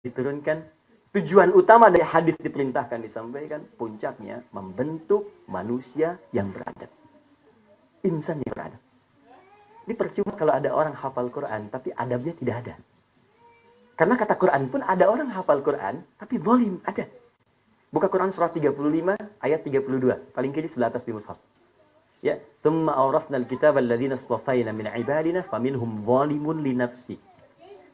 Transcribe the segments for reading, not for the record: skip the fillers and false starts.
diturunkan. Tujuan utama dari hadis diperintahkan disampaikan, puncaknya membentuk manusia yang beradab. Insan yang beradab. Ini percuma kalau ada orang hafal Quran, tapi adabnya tidak ada. Karena kata Quran pun ada orang hafal Quran, tapi zalim, ada. Buka Quran surah 35, ayat 32. Paling kiri sebelah atas di mushaf. Ya, "Tsumma awrasnal kitaba alladziina istafayna min 'ibadina faminhum zalimun li nafsi."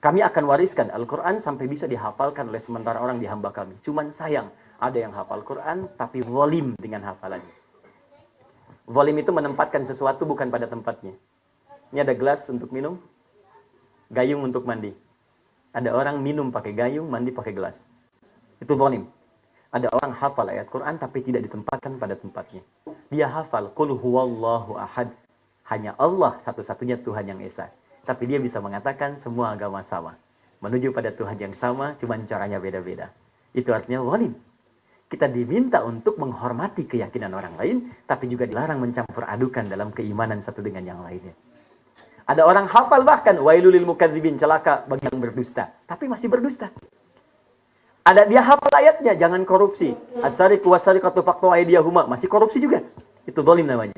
Kami akan wariskan Al-Quran sampai bisa dihafalkan oleh sementara orang di hamba kami. Cuman sayang, ada yang hafal Quran tapi zalim dengan hafalannya. Zalim itu menempatkan sesuatu bukan pada tempatnya. Ini ada gelas untuk minum, gayung untuk mandi. Ada orang minum pakai gayung, mandi pakai gelas. Itu zalim. Ada orang hafal ayat Quran tapi tidak ditempatkan pada tempatnya. Dia hafal qul huwallahu ahad. Hanya Allah satu-satunya Tuhan yang esa. Tapi dia bisa mengatakan semua agama sama. Menuju pada Tuhan yang sama, cuman caranya beda-beda. Itu artinya zalim. Kita diminta untuk menghormati keyakinan orang lain, tapi juga dilarang mencampur adukan dalam keimanan satu dengan yang lainnya. Ada orang hafal bahkan, wailul lil mukadzibin, celaka bagi yang berdusta. Tapi masih berdusta. Ada dia hafal ayatnya, jangan korupsi. As-sariqu was-sariqatu faqtu aydiyahuma, masih korupsi juga. Itu zalim namanya.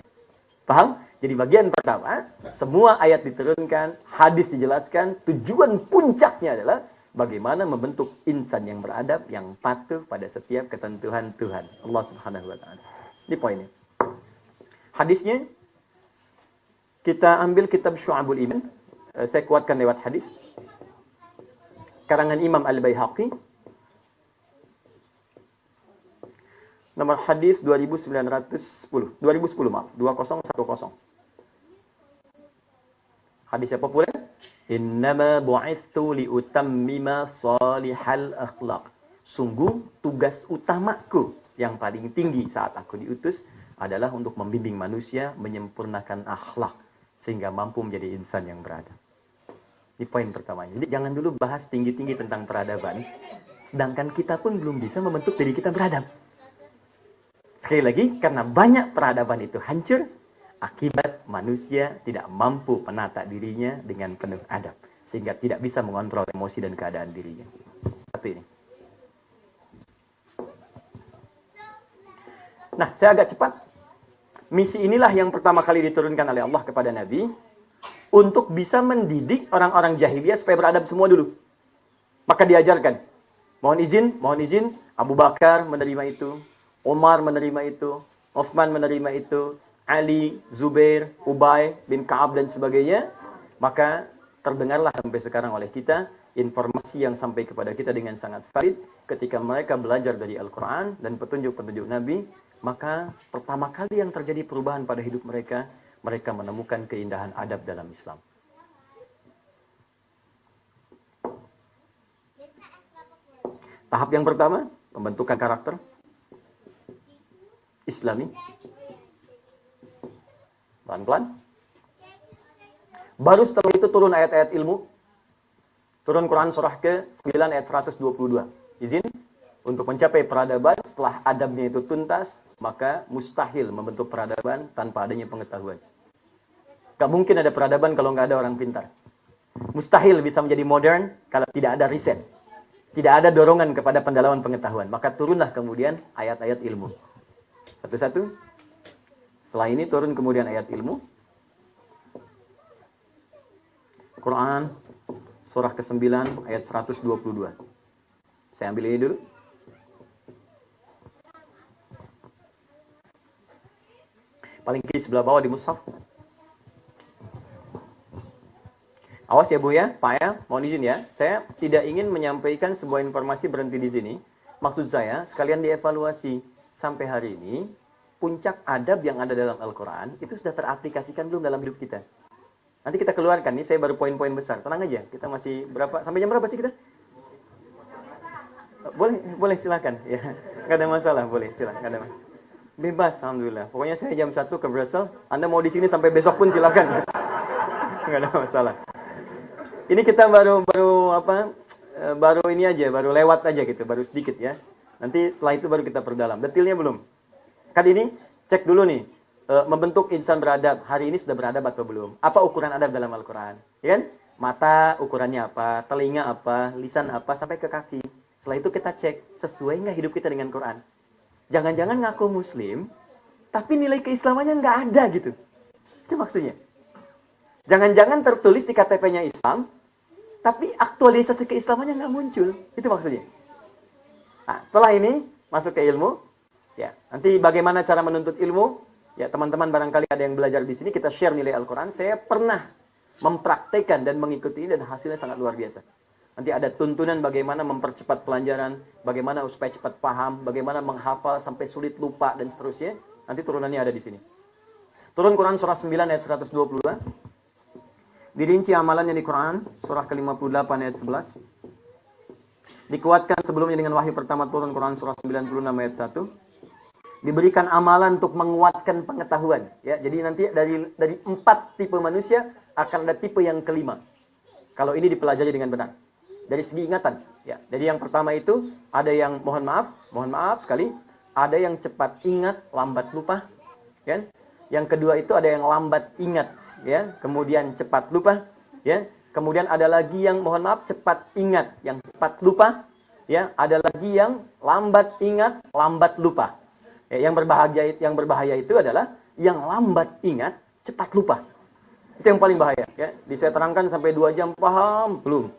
Paham? Jadi bagian pertama, semua ayat diturunkan, hadis dijelaskan, tujuan puncaknya adalah bagaimana membentuk insan yang beradab, yang patuh pada setiap ketentuan Tuhan Allah Subhanahu wa taala. Ini poinnya. Hadisnya kita ambil kitab Syu'abul Iman. Saya kuatkan lewat hadis. Karangan Imam Al-Baihaqi. Nomor hadis 2010 maaf, 2010. Hadis yang populer, innama bu'itsu liutammima salihal akhlaq. Sungguh tugas utamaku yang paling tinggi saat aku diutus adalah untuk membimbing manusia menyempurnakan akhlak sehingga mampu menjadi insan yang beradab. Ini poin pertamanya. Jadi jangan dulu bahas tinggi-tinggi tentang peradaban, sedangkan kita pun belum bisa membentuk diri kita beradab. Sekali lagi, karena banyak peradaban itu hancur, akibat manusia tidak mampu menata dirinya dengan penuh adab. Sehingga tidak bisa mengontrol emosi dan keadaan dirinya. Satu ini. Nah, saya agak cepat. Misi inilah yang pertama kali diturunkan oleh Allah kepada Nabi. Untuk bisa mendidik orang-orang jahiliyah supaya beradab semua dulu. Maka diajarkan. Mohon izin, Abu Bakar menerima itu. Umar menerima itu, Utsman menerima itu, Ali, Zubair, Ubay bin Ka'ab dan sebagainya. Maka terdengarlah sampai sekarang oleh kita informasi yang sampai kepada kita dengan sangat valid ketika mereka belajar dari Al-Quran dan petunjuk-petunjuk Nabi. Maka pertama kali yang terjadi perubahan pada hidup mereka, mereka menemukan keindahan adab dalam Islam. Tahap yang pertama, pembentukan karakter Islami. Pelan-pelan. Baru setelah itu turun ayat-ayat ilmu. Turun Quran surah ke-9 ayat 122. Izin untuk mencapai peradaban setelah adabnya itu tuntas, maka mustahil membentuk peradaban tanpa adanya pengetahuan. Gak mungkin ada peradaban kalau nggak ada orang pintar. Mustahil bisa menjadi modern kalau tidak ada riset. Tidak ada dorongan kepada pendalaman pengetahuan. Maka turunlah kemudian ayat-ayat ilmu. Satu-satu. Setelah ini turun kemudian ayat ilmu. Quran surah ke-9 ayat 122. Saya ambil ini dulu. Paling kiri sebelah bawah di mushaf. Awas ya Bu ya, Pak ya, mohon izin ya. Saya tidak ingin menyampaikan sebuah informasi berhenti di sini. Maksud saya sekalian dievaluasi. Sampai hari ini, puncak adab yang ada dalam Al-Quran, itu sudah teraplikasikan belum dalam hidup kita? Nanti kita keluarkan, nih saya baru poin-poin besar. Tenang aja, kita masih berapa, sampai jam berapa sih kita? Boleh silakan. Ya, nggak ada masalah, boleh silakan. Nggak ada masalah. Bebas, alhamdulillah. Pokoknya saya jam 1 ke Brussels, Anda mau di sini sampai besok pun silakan. Nggak ada masalah. Ini kita baru ini aja, baru lewat aja gitu, baru sedikit ya. Nanti setelah itu baru kita perdalam. Detailnya belum. Kali ini cek dulu nih. Membentuk insan beradab. Hari ini sudah beradab atau belum? Apa ukuran adab dalam Al-Quran? Ya kan? Mata ukurannya apa, telinga apa, lisan apa, sampai ke kaki. Setelah itu kita cek, sesuai nggak hidup kita dengan Quran. Jangan-jangan ngaku muslim, tapi nilai keislamannya nggak ada gitu. Itu maksudnya. Jangan-jangan tertulis di KTP-nya Islam, tapi aktualisasi keislamannya nggak muncul. Itu maksudnya. Nah, setelah ini, masuk ke ilmu. Ya, nanti bagaimana cara menuntut ilmu? Ya, teman-teman barangkali ada yang belajar di sini, kita share nilai Al-Quran. Saya pernah mempraktekkan dan mengikuti dan hasilnya sangat luar biasa. Nanti ada tuntunan bagaimana mempercepat pelajaran, bagaimana supaya cepat paham, bagaimana menghafal sampai sulit lupa dan seterusnya. Nanti turunannya ada di sini. Turun Quran surah 9 ayat 122. Dirinci amalannya di Quran surah ke-58 ayat 11. Dikuatkan sebelumnya dengan wahyu pertama turun Quran surah 96 ayat 1. Diberikan amalan untuk menguatkan pengetahuan. Ya, jadi nanti dari 4 tipe manusia akan ada tipe yang kelima. Kalau ini dipelajari dengan benar. Dari segi ingatan. Ya, jadi yang pertama itu ada yang mohon maaf sekali, ada yang cepat ingat, lambat lupa. Ya. Yang kedua itu ada yang lambat ingat, ya, kemudian cepat lupa. Ya. Kemudian ada lagi yang mohon maaf cepat ingat, yang cepat lupa. Ya, ada lagi yang lambat ingat, lambat lupa. Ya, yang berbahaya itu adalah yang lambat ingat, cepat lupa. Itu yang paling bahaya. Ya. Saya terangkan sampai 2 jam, paham? Belum.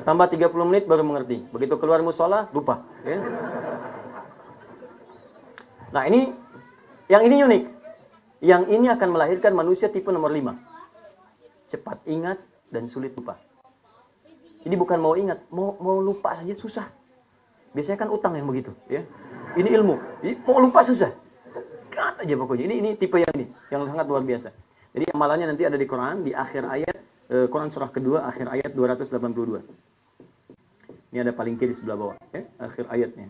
Tambah 30 menit baru mengerti. Begitu keluar musola, lupa. Ya. Nah, yang ini unik. Yang ini akan melahirkan manusia tipe nomor 5. Cepat ingat dan sulit lupa. Ini bukan mau ingat, mau lupa saja susah. Biasanya kan utang yang begitu. Ya. Ini ilmu. Ini mau lupa susah. Sekat aja pokoknya. Ini tipe yang sangat luar biasa. Jadi amalannya nanti ada di Quran, di akhir ayat, Quran surah kedua, akhir ayat 282. Ini ada paling kiri sebelah bawah. Ya, akhir ayatnya.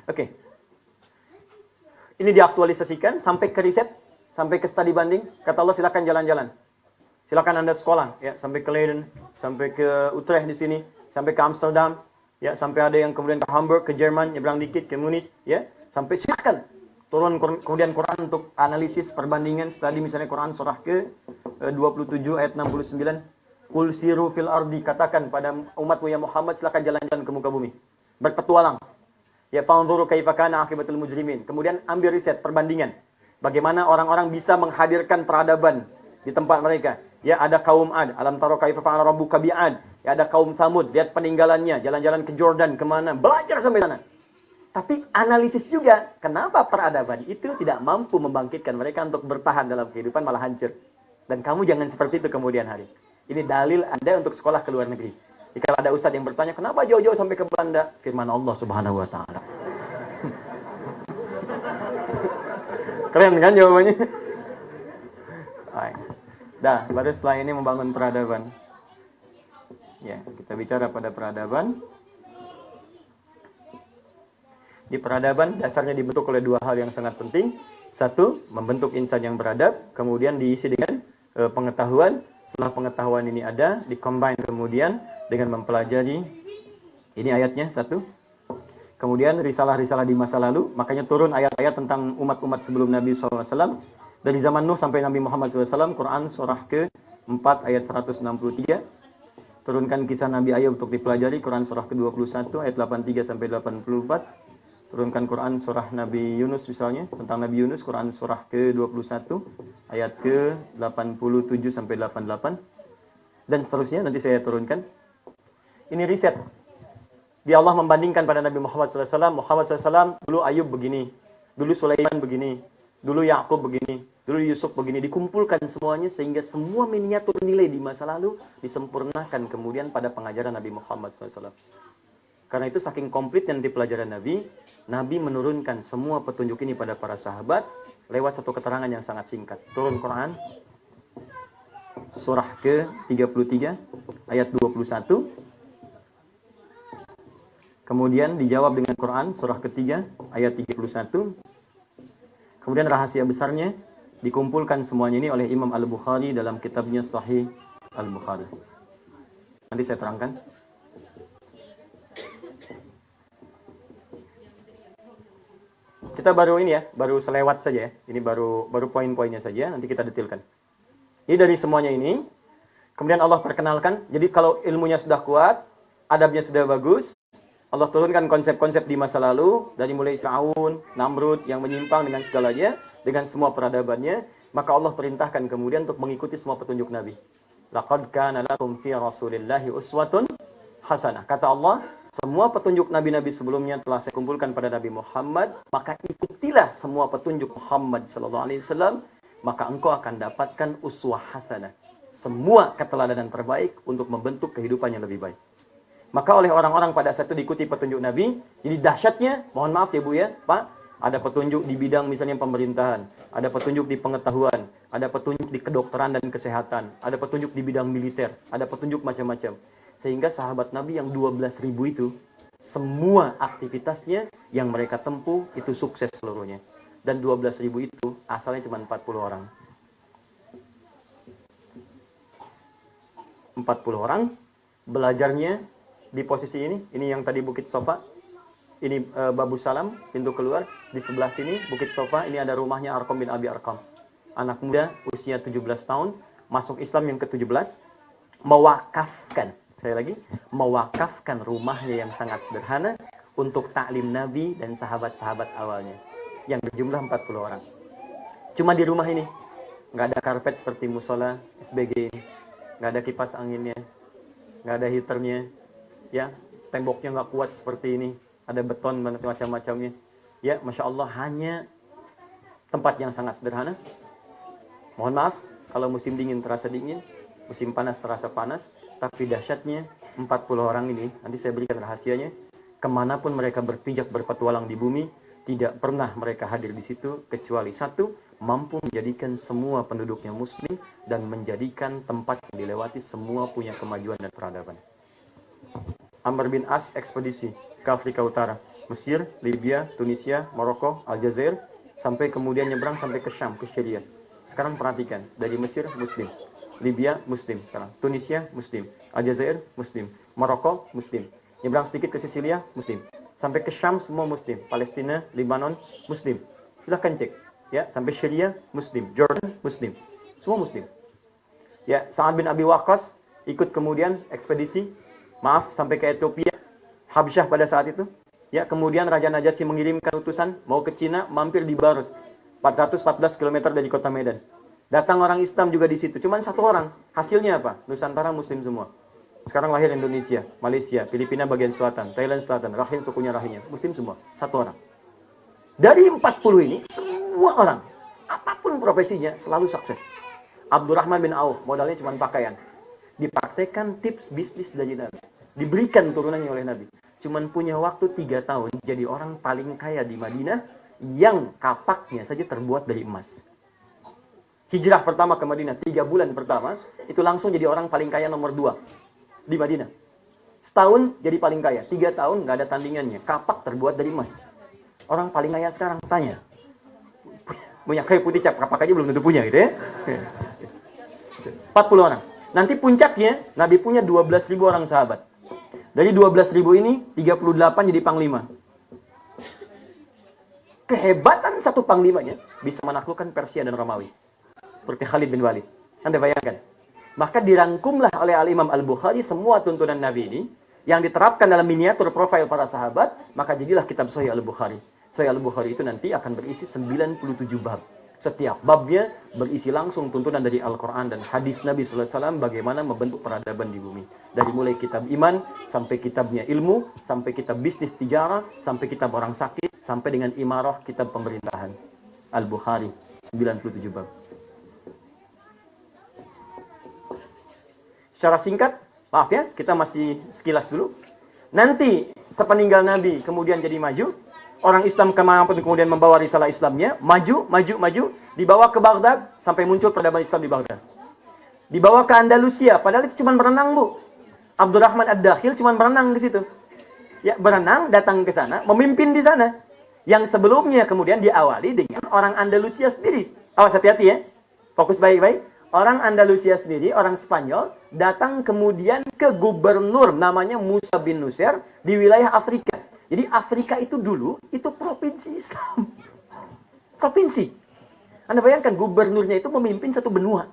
Oke. Ini diaktualisasikan sampai ke riset, sampai ke studi banding. Kata Allah silakan jalan-jalan. Silakan Anda sekolah. Ya, sampai ke Leiden, sampai ke Utrecht di sini, sampai ke Amsterdam. Ya, sampai ada yang kemudian ke Hamburg, ke Jerman, nyebrang dikit, ke Munich, ya. Sampai silakan turun kemudian Quran untuk analisis perbandingan studi misalnya Quran surah ke-27 ayat 69. Qul siru fil ardi, katakan pada umatmu ya Muhammad silakan jalan-jalan ke muka bumi. Berpetualang. Ya, fanzuru kaifa kana akibatul mujrimin. Kemudian ambil riset perbandingan. Bagaimana orang-orang bisa menghadirkan peradaban di tempat mereka. Ya, ada kaum Ad, alam taro kaifa fa'ala rabbuka bi'ad. Ya, ada kaum Thamud, lihat peninggalannya, jalan-jalan ke Jordan, kemana, belajar sampai sana. Tapi analisis juga, kenapa peradaban itu tidak mampu membangkitkan mereka untuk bertahan dalam kehidupan, malah hancur. Dan kamu jangan seperti itu kemudian hari. Ini dalil Anda untuk sekolah ke luar negeri. Jika ada ustadz yang bertanya, kenapa jauh-jauh sampai ke Belanda? Firman Allah Subhanahu wa Ta'ala. Keren kan jawabannya? Dah, baru setelah ini membangun peradaban. Ya, kita bicara pada peradaban. Di peradaban dasarnya dibentuk oleh 2 hal yang sangat penting. 1, membentuk insan yang beradab, kemudian diisi dengan pengetahuan. Setelah pengetahuan ini ada, dikombine kemudian dengan mempelajari. Ini ayatnya 1. Kemudian risalah-risalah di masa lalu, makanya turun ayat-ayat tentang umat-umat sebelum Nabi SAW. Dari zaman Nuh sampai Nabi Muhammad SAW, Quran surah ke-4 ayat 163. Turunkan kisah Nabi Ayub untuk dipelajari, Quran surah ke-21 ayat 83 sampai 84. Turunkan Quran surah Nabi Yunus misalnya, tentang Nabi Yunus, Quran surah ke-21 ayat ke-87 sampai 88. Dan seterusnya nanti saya turunkan. Ini riset. Dia Allah membandingkan pada Nabi Muhammad SAW. Muhammad SAW dulu Ayub begini, dulu Sulaiman begini, dulu Yakub begini, dulu Yusuf begini. Dikumpulkan semuanya sehingga semua miniatur nilai di masa lalu disempurnakan kemudian pada pengajaran Nabi Muhammad SAW. Karena itu saking komplit yang di pelajaran Nabi, Nabi menurunkan semua petunjuk ini pada para sahabat lewat satu keterangan yang sangat singkat. Turun Quran surah ke-33 ayat 21. Kemudian dijawab dengan Quran surah ketiga ayat 31. Kemudian rahasia besarnya dikumpulkan semuanya ini oleh Imam Al-Bukhari dalam kitabnya Sahih Al-Bukhari. Nanti saya terangkan. Kita baru ini ya, baru selewat saja ya. Ini baru poin-poinnya saja, nanti kita detailkan. Jadi dari semuanya ini, kemudian Allah perkenalkan, jadi kalau ilmunya sudah kuat, adabnya sudah bagus, Allah turunkan konsep-konsep di masa lalu, dari mulai Fir'aun, Namrud yang menyimpang dengan segalanya, dengan semua peradabannya, maka Allah perintahkan kemudian untuk mengikuti semua petunjuk Nabi. Laqad kana lakum fi Rasulillahi uswatun hasanah. Kata Allah, semua petunjuk nabi-nabi sebelumnya telah saya kumpulkan pada Nabi Muhammad, maka ikutilah semua petunjuk Muhammad sallallahu alaihi wasallam, maka engkau akan dapatkan uswah hasanah. Semua keteladanan terbaik untuk membentuk kehidupan yang lebih baik. Maka oleh orang-orang pada saat itu diikuti petunjuk Nabi, jadi dahsyatnya, mohon maaf ya Bu ya, Pak, ada petunjuk di bidang misalnya pemerintahan, ada petunjuk di pengetahuan, ada petunjuk di kedokteran dan kesehatan, ada petunjuk di bidang militer, ada petunjuk macam-macam. Sehingga sahabat Nabi yang 12.000 itu, semua aktivitasnya yang mereka tempuh itu sukses seluruhnya. Dan 12.000 itu asalnya cuma 40 orang. 40 orang belajarnya di posisi ini yang tadi Bukit Sofa, ini Babu Salam, pintu keluar, di sebelah sini Bukit Sofa, ini ada rumahnya Arqam bin Abi Arqam. Anak muda usia 17 tahun, masuk Islam yang ke-17, mewakafkan, saya lagi, mewakafkan rumahnya yang sangat sederhana untuk taklim Nabi dan sahabat-sahabat awalnya, yang berjumlah 40 orang. Cuma di rumah ini, nggak ada karpet seperti musola, SBG ini, nggak ada kipas anginnya, nggak ada heaternya, ya, temboknya nggak kuat seperti ini, ada beton macam-macamnya, ya, Masya Allah, hanya tempat yang sangat sederhana. Mohon maaf, kalau musim dingin terasa dingin, musim panas terasa panas, tapi dahsyatnya 40 orang ini, nanti saya berikan rahasianya, kemanapun mereka berpijak berpetualang di bumi, tidak pernah mereka hadir di situ, kecuali satu, mampu menjadikan semua penduduknya muslim, dan menjadikan tempat yang dilewati semua punya kemajuan dan peradaban. Amr bin As ekspedisi ke Afrika Utara, Mesir, Libya, Tunisia, Maroko, Aljazair, sampai kemudian nyebrang sampai ke Syam, ke Syria. Sekarang perhatikan, dari Mesir muslim, Libya muslim, sekarang Tunisia muslim, Aljazair muslim, Maroko muslim, nyebrang sedikit ke Sisilia muslim, sampai ke Syam semua muslim, Palestina, Lebanon muslim. Silahkan cek, ya, sampai Syria muslim, Jordan muslim, semua muslim. Ya, Sa'ad bin Abi Waqqas ikut kemudian ekspedisi, maaf, sampai ke Ethiopia, Habsyah pada saat itu. Ya, kemudian Raja Najasyi mengirimkan utusan mau ke Cina, mampir di Barus, 414 km dari kota Medan. Datang orang Islam juga di situ, cuman satu orang. Hasilnya apa? Nusantara muslim semua. Sekarang lahir Indonesia, Malaysia, Filipina bagian selatan, Thailand selatan, Rakhine sukunya Rakhine, muslim semua, satu orang. Dari 40 ini, semua orang, apapun profesinya, selalu sukses. Abdurrahman bin Auf, modalnya cuma pakaian. Dipraktekkan tips bisnis dari Nabi. Diberikan turunannya oleh Nabi. Cuman punya waktu 3 tahun, jadi orang paling kaya di Madinah, yang kapaknya saja terbuat dari emas. Hijrah pertama ke Madinah, 3 bulan pertama, itu langsung jadi orang paling kaya nomor 2 di Madinah. Setahun jadi paling kaya, 3 tahun nggak ada tandingannya, kapak terbuat dari emas. Orang paling kaya sekarang, tanya, punya kayu putih cap, kapak aja belum tentu punya gitu ya. 40 orang. Nanti puncaknya, Nabi punya 12.000 orang sahabat. Dari 12.000 ini, 38 jadi panglima. Kehebatan satu panglimanya bisa menaklukkan Persia dan Romawi. Seperti Khalid bin Walid. Anda bayangkan. Maka dirangkumlah oleh Al-Imam Al-Bukhari semua tuntunan Nabi ini yang diterapkan dalam miniatur profil para sahabat, maka jadilah kitab Sahih Al-Bukhari. Sahih Al-Bukhari itu nanti akan berisi 97 bab. Setiap babnya berisi langsung tuntunan dari Al-Quran dan hadis Nabi SAW bagaimana membentuk peradaban di bumi. Dari mulai kitab iman, sampai kitabnya ilmu, sampai kitab bisnis tijarah, sampai kitab orang sakit, sampai dengan imarah kitab pemerintahan. Al-Bukhari, 97 bab. Secara singkat, maaf ya, kita masih sekilas dulu. Nanti sepeninggal Nabi kemudian jadi maju. Orang Islam kemana-pun kemudian membawa risalah Islamnya. Maju, dibawa ke Baghdad sampai muncul peradaban Islam di Baghdad. Dibawa ke Andalusia, padahal itu cuma berenang, Bu. Abdurrahman Ad-Dakhil cuma berenang di situ. Ya, berenang, datang ke sana, memimpin di sana. Yang sebelumnya kemudian diawali dengan orang Andalusia sendiri. Awas, hati-hati ya. Fokus baik-baik. Orang Andalusia sendiri, orang Spanyol, datang kemudian ke gubernur namanya Musa bin Nusair di wilayah Afrika. Jadi Afrika itu dulu, itu provinsi Islam. Provinsi. Anda bayangkan, gubernurnya itu memimpin satu benua.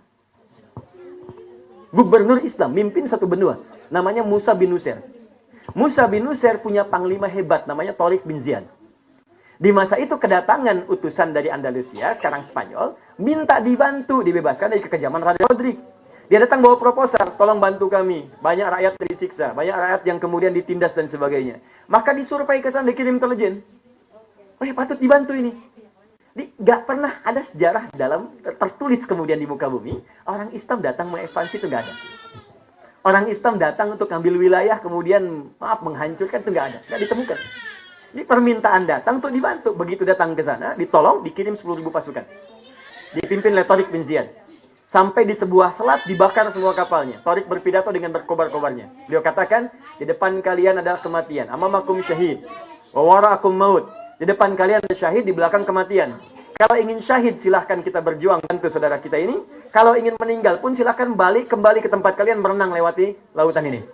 Gubernur Islam, mimpin satu benua. Namanya Musa bin Nusair. Musa bin Nusair punya panglima hebat, namanya Tariq bin Ziyad. Di masa itu kedatangan utusan dari Andalusia, sekarang Spanyol, minta dibantu, dibebaskan dari kekejaman Raja Rodrik. Dia datang bawa proposal, tolong bantu kami. Banyak rakyat disiksa, banyak rakyat yang kemudian ditindas dan sebagainya. Maka disurvei ke sana, dikirim intelijen. Oh ya, patut dibantu ini. Gak pernah ada sejarah dalam tertulis kemudian di muka bumi, orang Islam datang mengekspansi, itu gak ada. Orang Islam datang untuk ambil wilayah, kemudian menghancurkan, itu gak ada. Gak ditemukan. Ini permintaan datang untuk dibantu. Begitu datang ke sana, ditolong, dikirim 10.000 pasukan. Dipimpin oleh Tariq bin Ziyad. Sampai di sebuah selat, dibakar semua kapalnya. Tariq berpidato dengan berkobar-kobarnya. Beliau katakan, di depan kalian adalah kematian. Amamakum syahid. Wa wara'akum maut. Di depan kalian ada syahid, di belakang kematian. Kalau ingin syahid, silahkan kita berjuang bantu saudara kita ini. Kalau ingin meninggal pun silahkan kembali ke tempat kalian, berenang lewati lautan ini.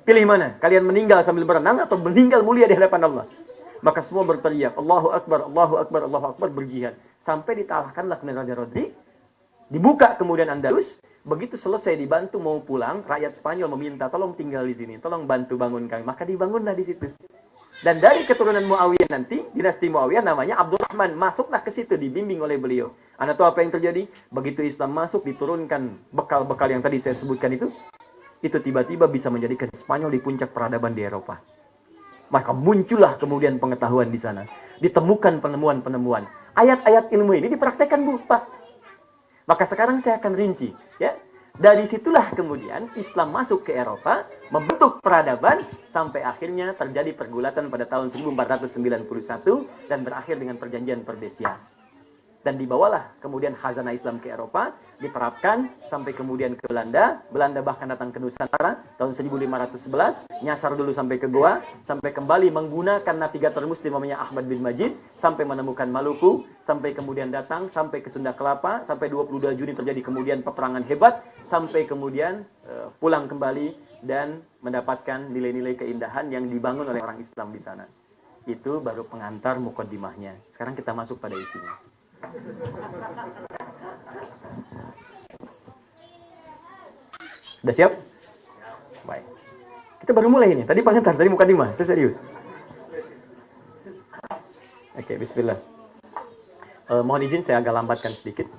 Pilih mana? Kalian meninggal sambil berenang atau meninggal mulia di hadapan Allah? Maka semua berteriak, Allahu Akbar, Allahu Akbar, Allahu Akbar, berjihad. Sampai ditalahkanlah kemudian Raja Rodrik. Dibuka kemudian Andalus. Begitu selesai dibantu mau pulang, rakyat Spanyol meminta, tolong tinggal di sini, tolong bantu bangun kami. Maka dibangunlah di situ. Dan dari keturunan Muawiyah nanti, dinasti Muawiyah namanya Abdurrahman, masuklah ke situ, dibimbing oleh beliau. Anda tahu apa yang terjadi? Begitu Islam masuk, diturunkan bekal-bekal yang tadi saya sebutkan itu tiba-tiba bisa menjadikan Spanyol di puncak peradaban di Eropa. Maka muncullah kemudian pengetahuan di sana. Ditemukan penemuan-penemuan. Ayat-ayat ilmu ini dipraktekkan, Bu, Pak. Maka sekarang saya akan rinci. Ya. Dari situlah kemudian Islam masuk ke Eropa, membentuk peradaban, sampai akhirnya terjadi pergulatan pada tahun 1491, dan berakhir dengan perjanjian Perdesias. Dan dibawalah kemudian khazanah Islam ke Eropa, diterapkan sampai kemudian ke Belanda. Belanda bahkan datang ke Nusantara tahun 1511, nyasar dulu sampai ke Goa, sampai kembali menggunakan navigator muslim namanya Ahmad bin Majid, sampai menemukan Maluku, sampai kemudian datang sampai ke Sunda Kelapa, sampai 22 Juni terjadi kemudian peperangan hebat, sampai kemudian pulang kembali dan mendapatkan nilai-nilai keindahan yang dibangun oleh orang Islam di sana. Itu baru pengantar mukaddimahnya. Sekarang kita masuk pada isinya. Sudah siap? Baik. Kita baru mulai ini. Tadi pengantar, tadi mukadimah. Saya serius. Oke, bismillah. Mohon izin saya agak lambatkan sedikit.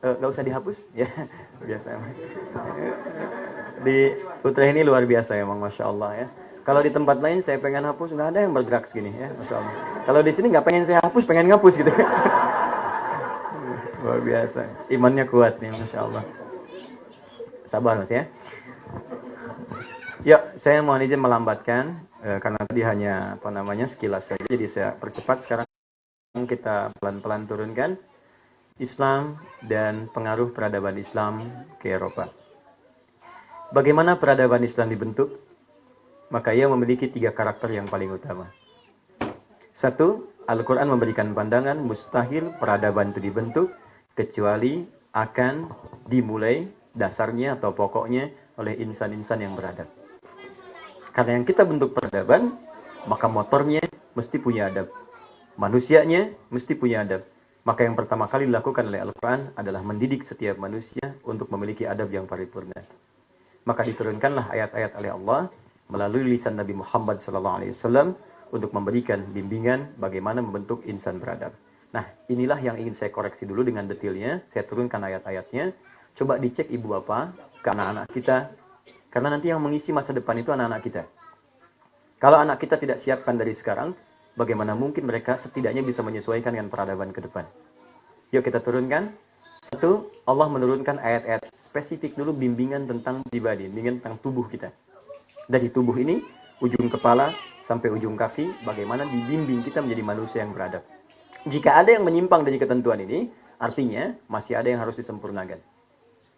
Gak usah dihapus. Ya, biasa. Di Putra ini luar biasa emang, Masya Allah ya. Kalau di tempat lain saya pengen hapus, nggak ada yang bergerak segini ya, Masya Allah. Kalau di sini nggak pengen saya hapus, pengen ngapus gitu. Luar biasa, imannya kuat nih, Masya Allah. Sabar Mas ya. Ya, saya mohon izin melambatkan karena tadi hanya sekilas saja, jadi saya percepat. Sekarang kita pelan-pelan turunkan Islam dan pengaruh peradaban Islam ke Eropa. Bagaimana peradaban Islam dibentuk? Maka ia memiliki 3 karakter yang paling utama. 1, Al-Quran memberikan pandangan mustahil peradaban itu dibentuk kecuali akan dimulai dasarnya atau pokoknya oleh insan-insan yang beradab. Karena yang kita bentuk peradaban, maka motornya mesti punya adab. Manusianya mesti punya adab. Maka yang pertama kali dilakukan oleh Al-Quran adalah mendidik setiap manusia untuk memiliki adab yang paripurna. Maka diturunkanlah ayat-ayat oleh Allah melalui lisan Nabi Muhammad SAW untuk memberikan bimbingan bagaimana membentuk insan beradab. Nah, inilah yang ingin saya koreksi dulu dengan detailnya. Saya turunkan ayat-ayatnya. Coba dicek ibu bapak ke anak-anak kita. Karena nanti yang mengisi masa depan itu anak-anak kita. Kalau anak kita tidak siapkan dari sekarang, bagaimana mungkin mereka setidaknya bisa menyesuaikan dengan peradaban ke depan. Yuk kita turunkan. 1, Allah menurunkan ayat-ayat spesifik dulu bimbingan tentang pribadi, bimbingan tentang tubuh kita. Dari tubuh ini, ujung kepala sampai ujung kaki, bagaimana dibimbing kita menjadi manusia yang beradab. Jika ada yang menyimpang dari ketentuan ini, artinya masih ada yang harus disempurnakan.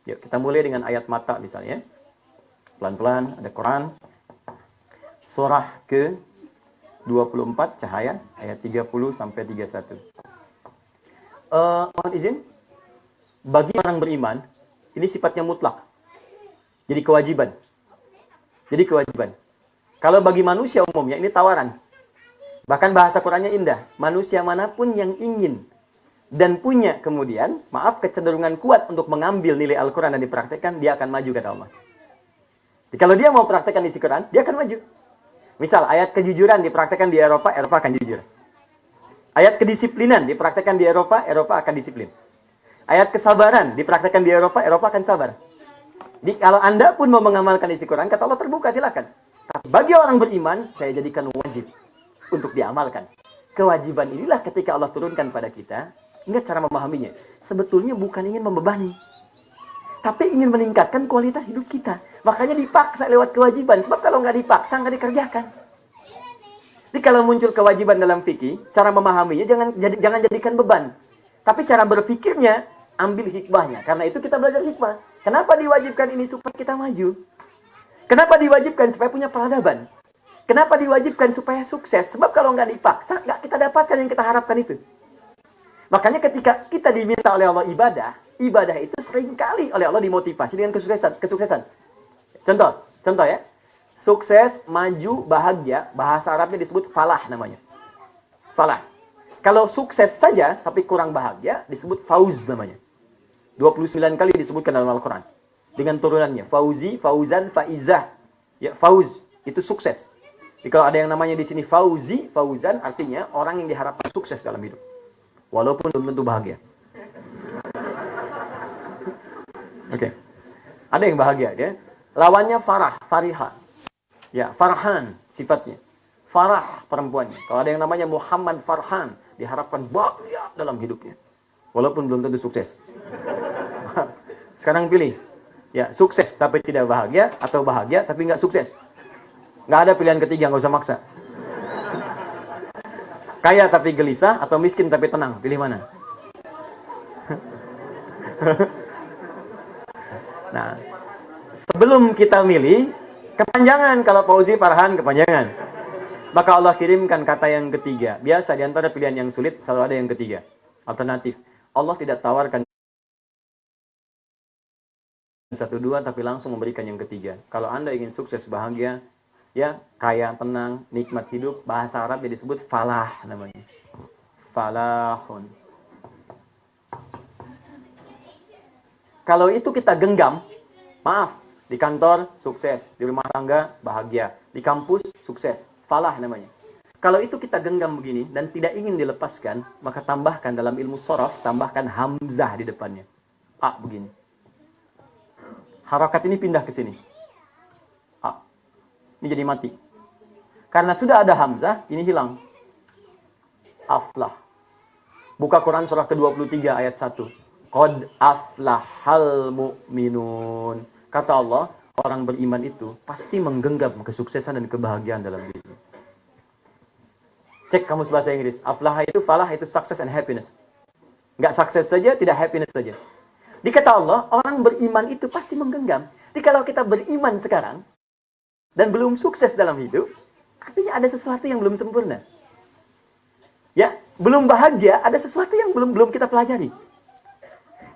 Yuk, kita mulai dengan ayat mata misalnya. Pelan-pelan, ada Quran. Surah ke-24, Cahaya, ayat 30 sampai 31. Mohon izin, bagi orang beriman, ini sifatnya mutlak. Jadi kewajiban. Kalau bagi manusia umumnya ini tawaran. Bahkan bahasa Qurannya indah. Manusia manapun yang ingin dan punya kemudian, kecenderungan kuat untuk mengambil nilai Al-Quran dan dipraktekkan, dia akan maju kata Allah. Jadi, kalau dia mau praktekkan isi Quran, dia akan maju. Misal, ayat kejujuran dipraktekkan di Eropa, Eropa akan jujur. Ayat kedisiplinan dipraktekkan di Eropa, Eropa akan disiplin. Ayat kesabaran dipraktekkan di Eropa, Eropa akan sabar. Jadi, kalau Anda pun mau mengamalkan isi Quran, kata Allah terbuka, silakan. Tapi bagi orang beriman, saya jadikan wajib untuk diamalkan. Kewajiban inilah ketika Allah turunkan pada kita. Ingat cara memahaminya. Sebetulnya bukan ingin membebani, tapi ingin meningkatkan kualitas hidup kita. Makanya dipaksa lewat kewajiban. Sebab kalau nggak dipaksa, nggak dikerjakan. Jadi kalau muncul kewajiban dalam fikih, cara memahaminya jangan jadikan beban. Tapi cara berpikirnya, ambil hikmahnya. Karena itu kita belajar hikmah. Kenapa diwajibkan ini? Supaya kita maju. Kenapa diwajibkan? Supaya punya peradaban. Kenapa diwajibkan? Supaya sukses. Sebab kalau nggak dipaksa, nggak kita dapatkan yang kita harapkan itu. Makanya ketika kita diminta oleh Allah ibadah itu seringkali oleh Allah dimotivasi dengan kesuksesan. Contoh ya. Sukses, maju, bahagia, bahasa Arabnya disebut falah namanya. Falah. Kalau sukses saja tapi kurang bahagia disebut fauz namanya. 29 kali disebutkan dalam Al-Quran. Dengan turunannya. Fauzi, fauzan, faizah. Ya, fauz itu sukses. Jadi kalau ada yang namanya di sini fauzi, fauzan artinya orang yang diharapkan sukses dalam hidup. Walaupun belum tentu bahagia. Oke. Ada yang bahagia ya. Lawannya farah, fariha. Ya, farhan sifatnya. Farah perempuannya. Kalau ada yang namanya Muhammad Farhan, diharapkan bahagia dalam hidupnya. Walaupun belum tentu sukses. Sekarang pilih. Ya, sukses tapi tidak bahagia atau bahagia tapi nggak sukses. Nggak ada pilihan ketiga, nggak usah maksa. Kaya tapi gelisah atau miskin tapi tenang, pilih mana? Nah, sebelum kita milih, kepanjangan. Kalau Fauzi, Farhan, kepanjangan. Maka Allah kirimkan kata yang ketiga. Biasa di antara pilihan yang sulit selalu ada yang ketiga. Alternatif. Allah tidak tawarkan 1, 2 tapi langsung memberikan yang ketiga. Kalau Anda ingin sukses, bahagia, ya, kaya, tenang, nikmat hidup, bahasa Arab disebut falah namanya. Falahun. Kalau itu kita genggam, maaf, di kantor sukses, di rumah tangga bahagia, di kampus sukses, falah namanya. Kalau itu kita genggam begini dan tidak ingin dilepaskan, maka tambahkan dalam ilmu shoraf, tambahkan hamzah di depannya. A begini. Harakat ini pindah ke sini. A. Ini jadi mati. Karena sudah ada hamzah, ini hilang. Aflah. Buka Quran surah ke-23 ayat 1. Qad aflahal mu'minun. Kata Allah, orang beriman itu pasti menggenggam kesuksesan dan kebahagiaan dalam dirinya. Cek kamus bahasa Inggris. Aflah itu, falah itu success and happiness. Nggak sukses saja, tidak happiness saja. Dikata Allah, orang beriman itu pasti menggenggam. Jadi kalau kita beriman sekarang, dan belum sukses dalam hidup, artinya ada sesuatu yang belum sempurna. Ya, belum bahagia, ada sesuatu yang belum kita pelajari.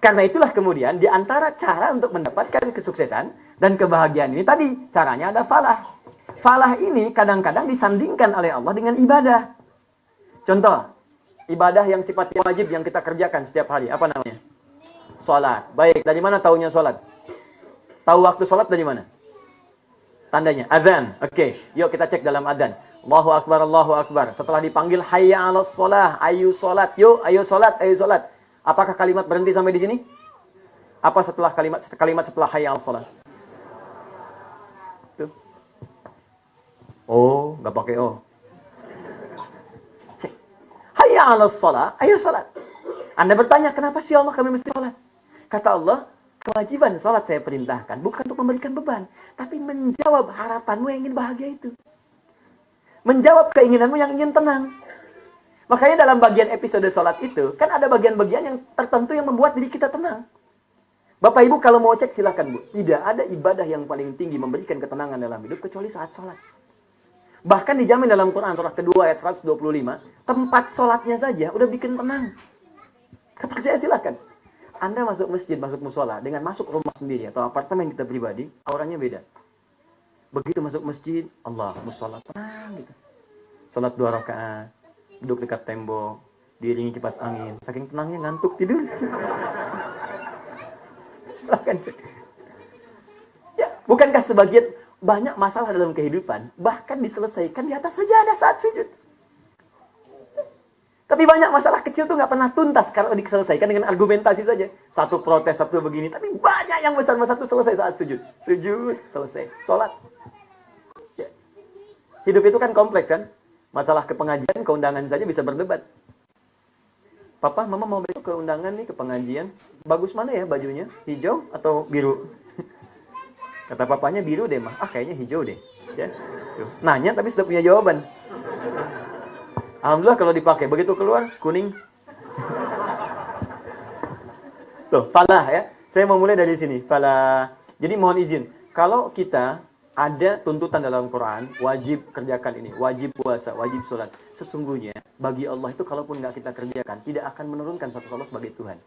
Karena itulah kemudian, di antara cara untuk mendapatkan kesuksesan dan kebahagiaan ini, tadi caranya ada falah. Falah ini kadang-kadang disandingkan oleh Allah dengan ibadah. Contoh, ibadah yang sifatnya wajib yang kita kerjakan setiap hari, apa namanya? Salat. Baik, dari mana taunya salat? Tahu waktu salat dari mana? Tandanya, azan. Oke, yuk kita cek dalam azan. Allahu Akbar, Allahu Akbar. Setelah dipanggil, hayya 'alas shalah, ayo salat. Yuk, ayo salat, ayo salat. Apakah kalimat berhenti sampai di sini? Apa setelah kalimat setelah hayya 'alas shalah? Tuh. Oh, nggak pakai oh. Cek. Hayya 'alas shalah, ayo salat. Anda bertanya, kenapa sih Allah kami mesti salat? Kata Allah, kewajiban salat saya perintahkan bukan untuk memberikan beban, tapi menjawab harapanmu yang ingin bahagia itu. Menjawab keinginanmu yang ingin tenang. Makanya dalam bagian episode salat itu, kan ada bagian-bagian yang tertentu yang membuat diri kita tenang. Bapak Ibu kalau mau cek silakan Bu. Tidak ada ibadah yang paling tinggi memberikan ketenangan dalam hidup kecuali saat salat. Bahkan dijamin dalam Quran surah kedua ayat 125, tempat salatnya saja udah bikin tenang. Kepercayaan silakan. Anda masuk masjid, masuk musola, dengan masuk rumah sendiri atau apartemen kita pribadi, auranya beda. Begitu masuk masjid, Allah, musola, tenang gitu. Salat 2 rakaat, duduk dekat tembok, diiringi kipas angin. Saking tenangnya ngantuk tidur. Silahkan cek. Ya, bukankah sebagian banyak masalah dalam kehidupan bahkan diselesaikan di atas sajadah saat sujud. Tapi banyak masalah kecil tuh nggak pernah tuntas kalau diselesaikan dengan argumentasi saja. Satu protes, satu begini. Tapi banyak yang besar-besar tuh selesai saat sujud. Sujud, selesai. Sholat. Ya. Hidup itu kan kompleks kan. Masalah ke pengajian, keundangan saja bisa berdebat. Papa, mama mau besok ke undangan nih, ke pengajian. Bagus mana ya bajunya? Hijau atau biru? Kata papanya biru deh, mah. Ah, kayaknya hijau deh. Ya. Tuh. Nanya tapi sudah punya jawaban. Alhamdulillah kalau dipakai. Begitu keluar, kuning. Tuh, falah ya. Saya mau mulai dari sini. Falah. Jadi mohon izin. Kalau kita ada tuntutan dalam Quran, wajib kerjakan ini. Wajib puasa, wajib sholat. Sesungguhnya, bagi Allah itu kalaupun nggak kita kerjakan, tidak akan menurunkan satu Allah sebagai Tuhan.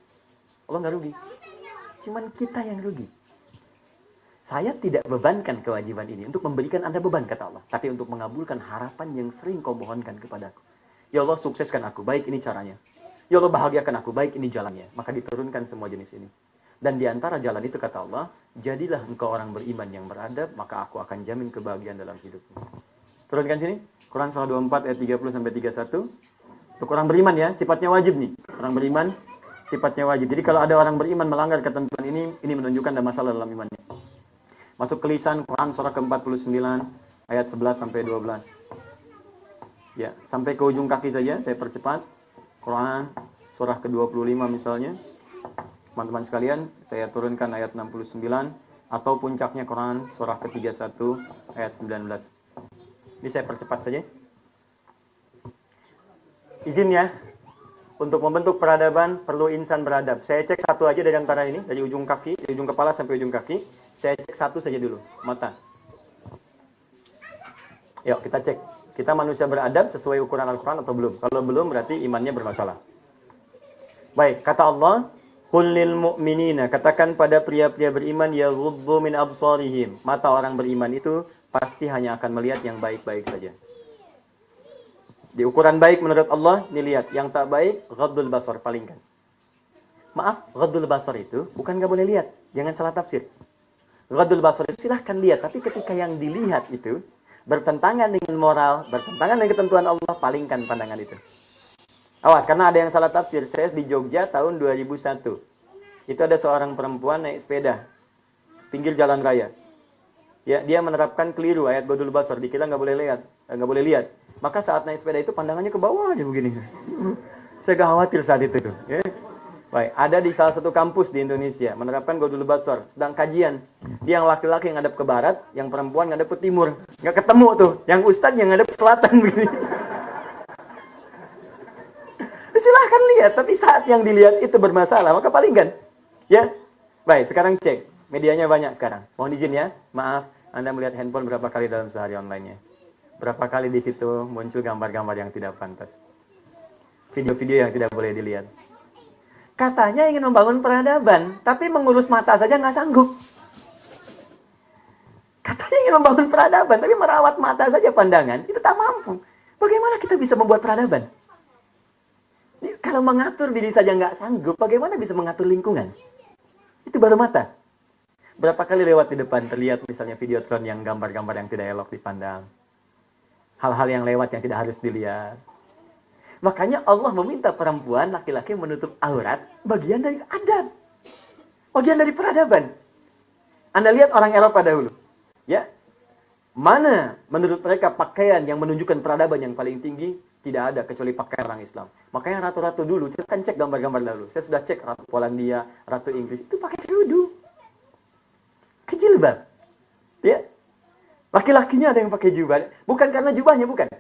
Allah nggak rugi. Cuman kita yang rugi. Saya tidak bebankan kewajiban ini untuk memberikan Anda beban, kata Allah. Tapi untuk mengabulkan harapan yang sering kau mohonkan kepadaku. Ya Allah, sukseskan aku, baik ini caranya. Ya Allah, bahagiakan aku, baik ini jalannya. Maka diturunkan semua jenis ini. Dan di antara jalan itu, kata Allah, jadilah engkau orang beriman yang beradab, maka aku akan jamin kebahagiaan dalam hidupmu. Turunkan sini, Quran surah 24 ayat 30-31. Untuk orang beriman ya, sifatnya wajib nih. Orang beriman, sifatnya wajib. Jadi kalau ada orang beriman melanggar ketentuan ini menunjukkan ada masalah dalam imannya. Masuk ke lisan Quran surah ke-49 ayat 11-12. Ya, sampai ke ujung kaki saja, saya percepat. Quran surah ke-25 misalnya. Teman-teman sekalian, saya turunkan ayat 69 atau puncaknya Quran surah ke-31 ayat 19. Ini saya percepat saja. Izin ya, untuk membentuk peradaban perlu insan beradab. Saya cek satu aja dari antara ini, dari ujung kaki, dari ujung kepala sampai ujung kaki. Saya cek satu saja dulu, mata. Yuk, kita cek. Kita manusia beradab sesuai ukuran Al-Quran atau belum? Kalau belum, berarti imannya bermasalah. Baik, kata Allah, Qul lil mu'minina, katakan pada pria-pria beriman, yaghuddu min absarihim. Mata orang beriman itu pasti hanya akan melihat yang baik-baik saja. Di ukuran baik menurut Allah, dilihat. Yang tak baik, ghaddul basar, palingkan. Maaf, ghaddul basar itu bukan nggak boleh lihat. Jangan salah tafsir. Ghaddul basar itu silahkan lihat, tapi ketika yang dilihat itu bertentangan dengan moral, bertentangan dengan ketentuan Allah, palingkan pandangan itu. Awas, karena ada yang salah tafsir. Saya di Jogja tahun 2001. Itu ada seorang perempuan naik sepeda pinggir jalan raya. Ya, dia menerapkan keliru ayat Ghaddul basar, dikira nggak boleh lihat. Maka saat naik sepeda itu pandangannya ke bawah aja begini. Saya gak khawatir saat itu. Ya. Baik, ada di salah satu kampus di Indonesia menerapkan Ghaddul basar, sedang kajian. Dia yang laki-laki yang ngadep ke barat, yang perempuan ngadep ke timur. Nggak ketemu tuh, yang ustadz yang ngadep ke selatan begini. Silahkan lihat, tapi saat yang dilihat itu bermasalah, maka palingkan. Ya, baik. Sekarang cek, medianya banyak sekarang. Mohon izin ya, maaf, Anda melihat handphone berapa kali dalam sehari online-nya? Berapa kali di situ muncul gambar-gambar yang tidak pantas, video-video yang tidak boleh dilihat. Katanya ingin membangun peradaban, tapi mengurus mata saja nggak sanggup. Katanya ingin membangun peradaban, tapi merawat mata saja pandangan, itu tak mampu. Bagaimana kita bisa membuat peradaban? Kalau mengatur diri saja nggak sanggup, bagaimana bisa mengatur lingkungan? Itu baru mata. Berapa kali lewat di depan terlihat misalnya videotron yang gambar-gambar yang tidak elok dipandang. Hal-hal yang lewat yang tidak harus dilihat. Makanya Allah meminta perempuan, laki-laki menutup aurat, bagian dari adab. Bagian dari peradaban. Anda lihat orang Eropa dahulu. Ya, mana menurut mereka pakaian yang menunjukkan peradaban yang paling tinggi? Tidak ada, kecuali pakaian orang Islam. Makanya ratu-ratu dulu, saya kan cek gambar-gambar dahulu. Saya sudah cek ratu Polandia, ratu Inggris, itu pakai kerudung. Kejilbab. Ya. Laki-lakinya ada yang pakai jubah. Bukan karena jubahnya, bukan.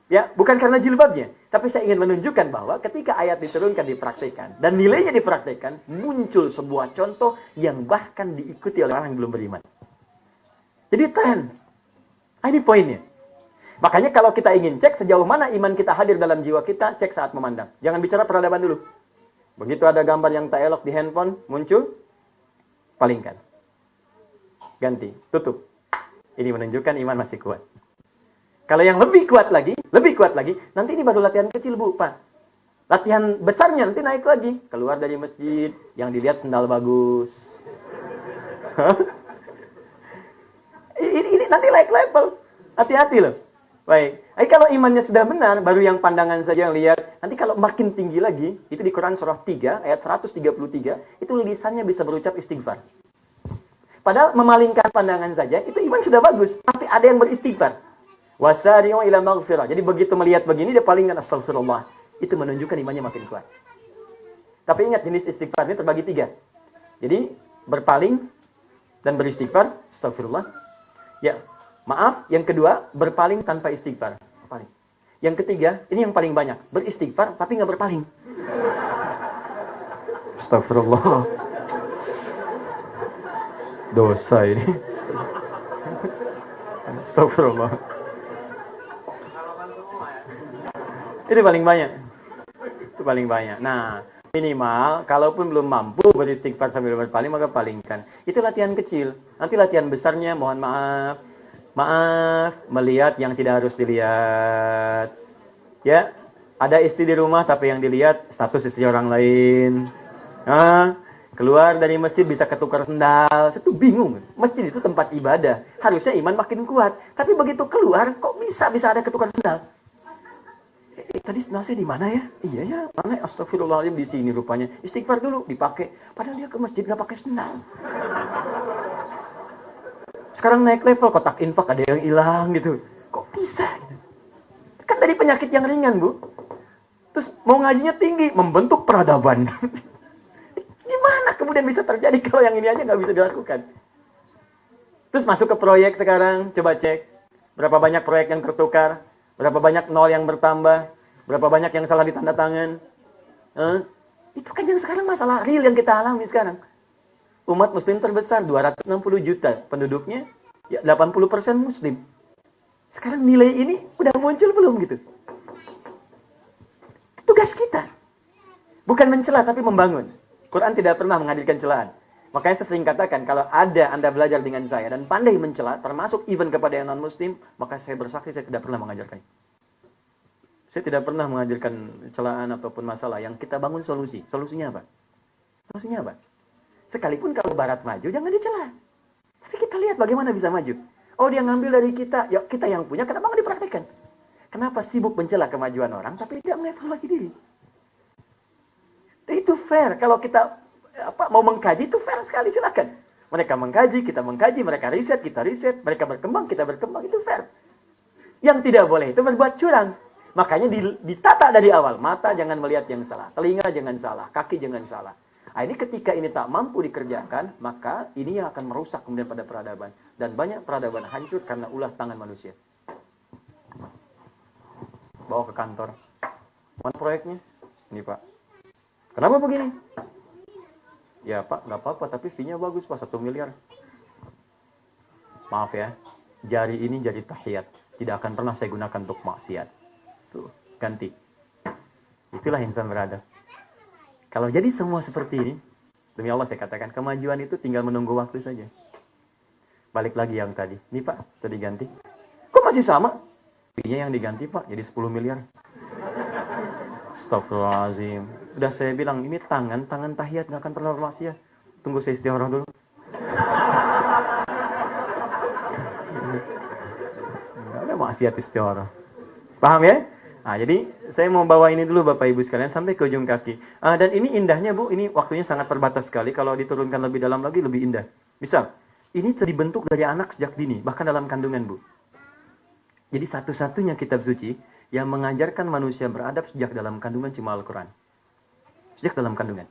Ya, bukan karena jilbabnya. Tapi saya ingin menunjukkan bahwa ketika ayat diturunkan, dipraktikkan, dan nilainya dipraktikkan, muncul sebuah contoh yang bahkan diikuti oleh orang yang belum beriman. Jadi tren. Ini poinnya. Makanya kalau kita ingin cek sejauh mana iman kita hadir dalam jiwa kita, cek saat memandang. Jangan bicara peradaban dulu. Begitu ada gambar yang tak elok di handphone, muncul, palingkan. Ganti, tutup. Ini menunjukkan iman masih kuat. Kalau yang lebih kuat lagi, nanti ini baru latihan kecil, Bu, Pak. Latihan besarnya nanti naik lagi. Keluar dari masjid, yang dilihat sendal bagus. ini nanti naik level. Hati-hati loh. Baik. Kalau imannya sudah benar, baru yang pandangan saja yang lihat. Nanti kalau makin tinggi lagi, itu di Quran surah 3 ayat 133, itu lisannya bisa berucap istighfar. Padahal memalingkan pandangan saja, itu iman sudah bagus. Tapi ada yang beristighfar. Wasari'u ila maghfirah. Jadi begitu melihat begini, dia palingkan astagfirullah. Itu menunjukkan imannya makin kuat. Tapi ingat, jenis istighfar ini terbagi 3. Jadi, berpaling dan beristighfar, astagfirullah. Ya, maaf. Yang kedua, berpaling tanpa istighfar. Berpaling. Yang ketiga, ini yang paling banyak. Beristighfar, tapi nggak berpaling. Astagfirullah. Dosa ini. Astagfirullah. Itu paling banyak. Itu paling banyak. Nah, minimal, kalaupun belum mampu beristighfar sambil berpaling, maka palingkan. Itu latihan kecil. Nanti latihan besarnya, mohon maaf. Maaf, melihat yang tidak harus dilihat. Ya, ada istri di rumah, tapi yang dilihat status istri orang lain. Nah, keluar dari masjid bisa ketukar sendal. Saya tuh bingung. Masjid itu tempat ibadah. Harusnya iman makin kuat. Tapi begitu keluar, kok bisa ada ketukar sendal? Tadi nasi di mana ya? Iya ya, mana astagfirullahaladzim di sini rupanya. Istighfar dulu dipakai. Padahal dia ke masjid nggak pakai sendal. Sekarang naik level, kotak infak ada yang hilang gitu. Kok bisa? Gitu. Kan dari penyakit yang ringan, Bu. Terus mau ngajinya tinggi, membentuk peradaban. Gimana kemudian bisa terjadi kalau yang ini aja nggak bisa dilakukan? Terus masuk ke proyek sekarang, coba cek. Berapa banyak proyek yang tertukar, berapa banyak nol yang bertambah, berapa banyak yang salah ditanda tangan. Itu kan yang sekarang masalah real yang kita alami sekarang. Umat muslim terbesar, 260 juta penduduknya, ya 80% muslim. Sekarang nilai ini udah muncul belum gitu? Tugas kita. Bukan mencela, tapi membangun. Quran tidak pernah menghadirkan celaan. Makanya saya sering katakan, kalau ada Anda belajar dengan saya dan pandai mencela, termasuk even kepada yang non-muslim, maka saya bersaksi saya tidak pernah mengajarkannya. Saya tidak pernah mengajarkan celaan ataupun masalah yang kita bangun solusi. Solusinya apa? Solusinya apa? Sekalipun kalau barat maju, jangan dicela. Tapi kita lihat bagaimana bisa maju. Oh, dia ngambil dari kita. Ya, kita yang punya, kenapa nggak dipraktekkan? Kenapa sibuk mencela kemajuan orang, tapi tidak mengevaluasi diri? Itu fair. Kalau kita mau mengkaji, itu fair sekali, silakan. Mereka mengkaji, kita mengkaji. Mereka riset, kita riset. Mereka berkembang, kita berkembang. Itu fair. Yang tidak boleh itu berbuat curang. Makanya ditata dari awal. Mata jangan melihat yang salah. Telinga jangan salah. Kaki jangan salah. Nah, ini ketika ini tak mampu dikerjakan, maka ini yang akan merusak kemudian pada peradaban. Dan banyak peradaban hancur karena ulah tangan manusia. Bawa ke kantor. Mana proyeknya? Ini, Pak. Kenapa begini? Ya, Pak, nggak apa-apa, tapi fee-nya bagus, Pak, 1 miliar. Maaf ya, jari ini jari tahiyat. Tidak akan pernah saya gunakan untuk maksiat. Tuh, ganti. Itulah insan beradab. Kalau jadi semua seperti ini, demi Allah saya katakan, kemajuan itu tinggal menunggu waktu saja. Balik lagi yang tadi. Nih Pak, tadi ganti. Kok masih sama? Fee-nya yang diganti Pak, jadi 10 miliar. Astagfirullahaladzim. Udah saya bilang, ini tangan tahiyat, gak akan pernah bermaksiat. Tunggu saya istighfar dulu. Gak ada maksiat istighfar. Paham ya? Nah, jadi saya mau bawa ini dulu Bapak Ibu sekalian sampai ke ujung kaki. Dan ini indahnya Bu, ini waktunya sangat terbatas sekali. Kalau diturunkan lebih dalam lagi lebih indah. Misal, ini dibentuk dari anak sejak dini, bahkan dalam kandungan Bu. Jadi satu-satunya kitab suci yang mengajarkan manusia beradab sejak dalam kandungan cuma Al-Quran. Sejak dalam kandungan.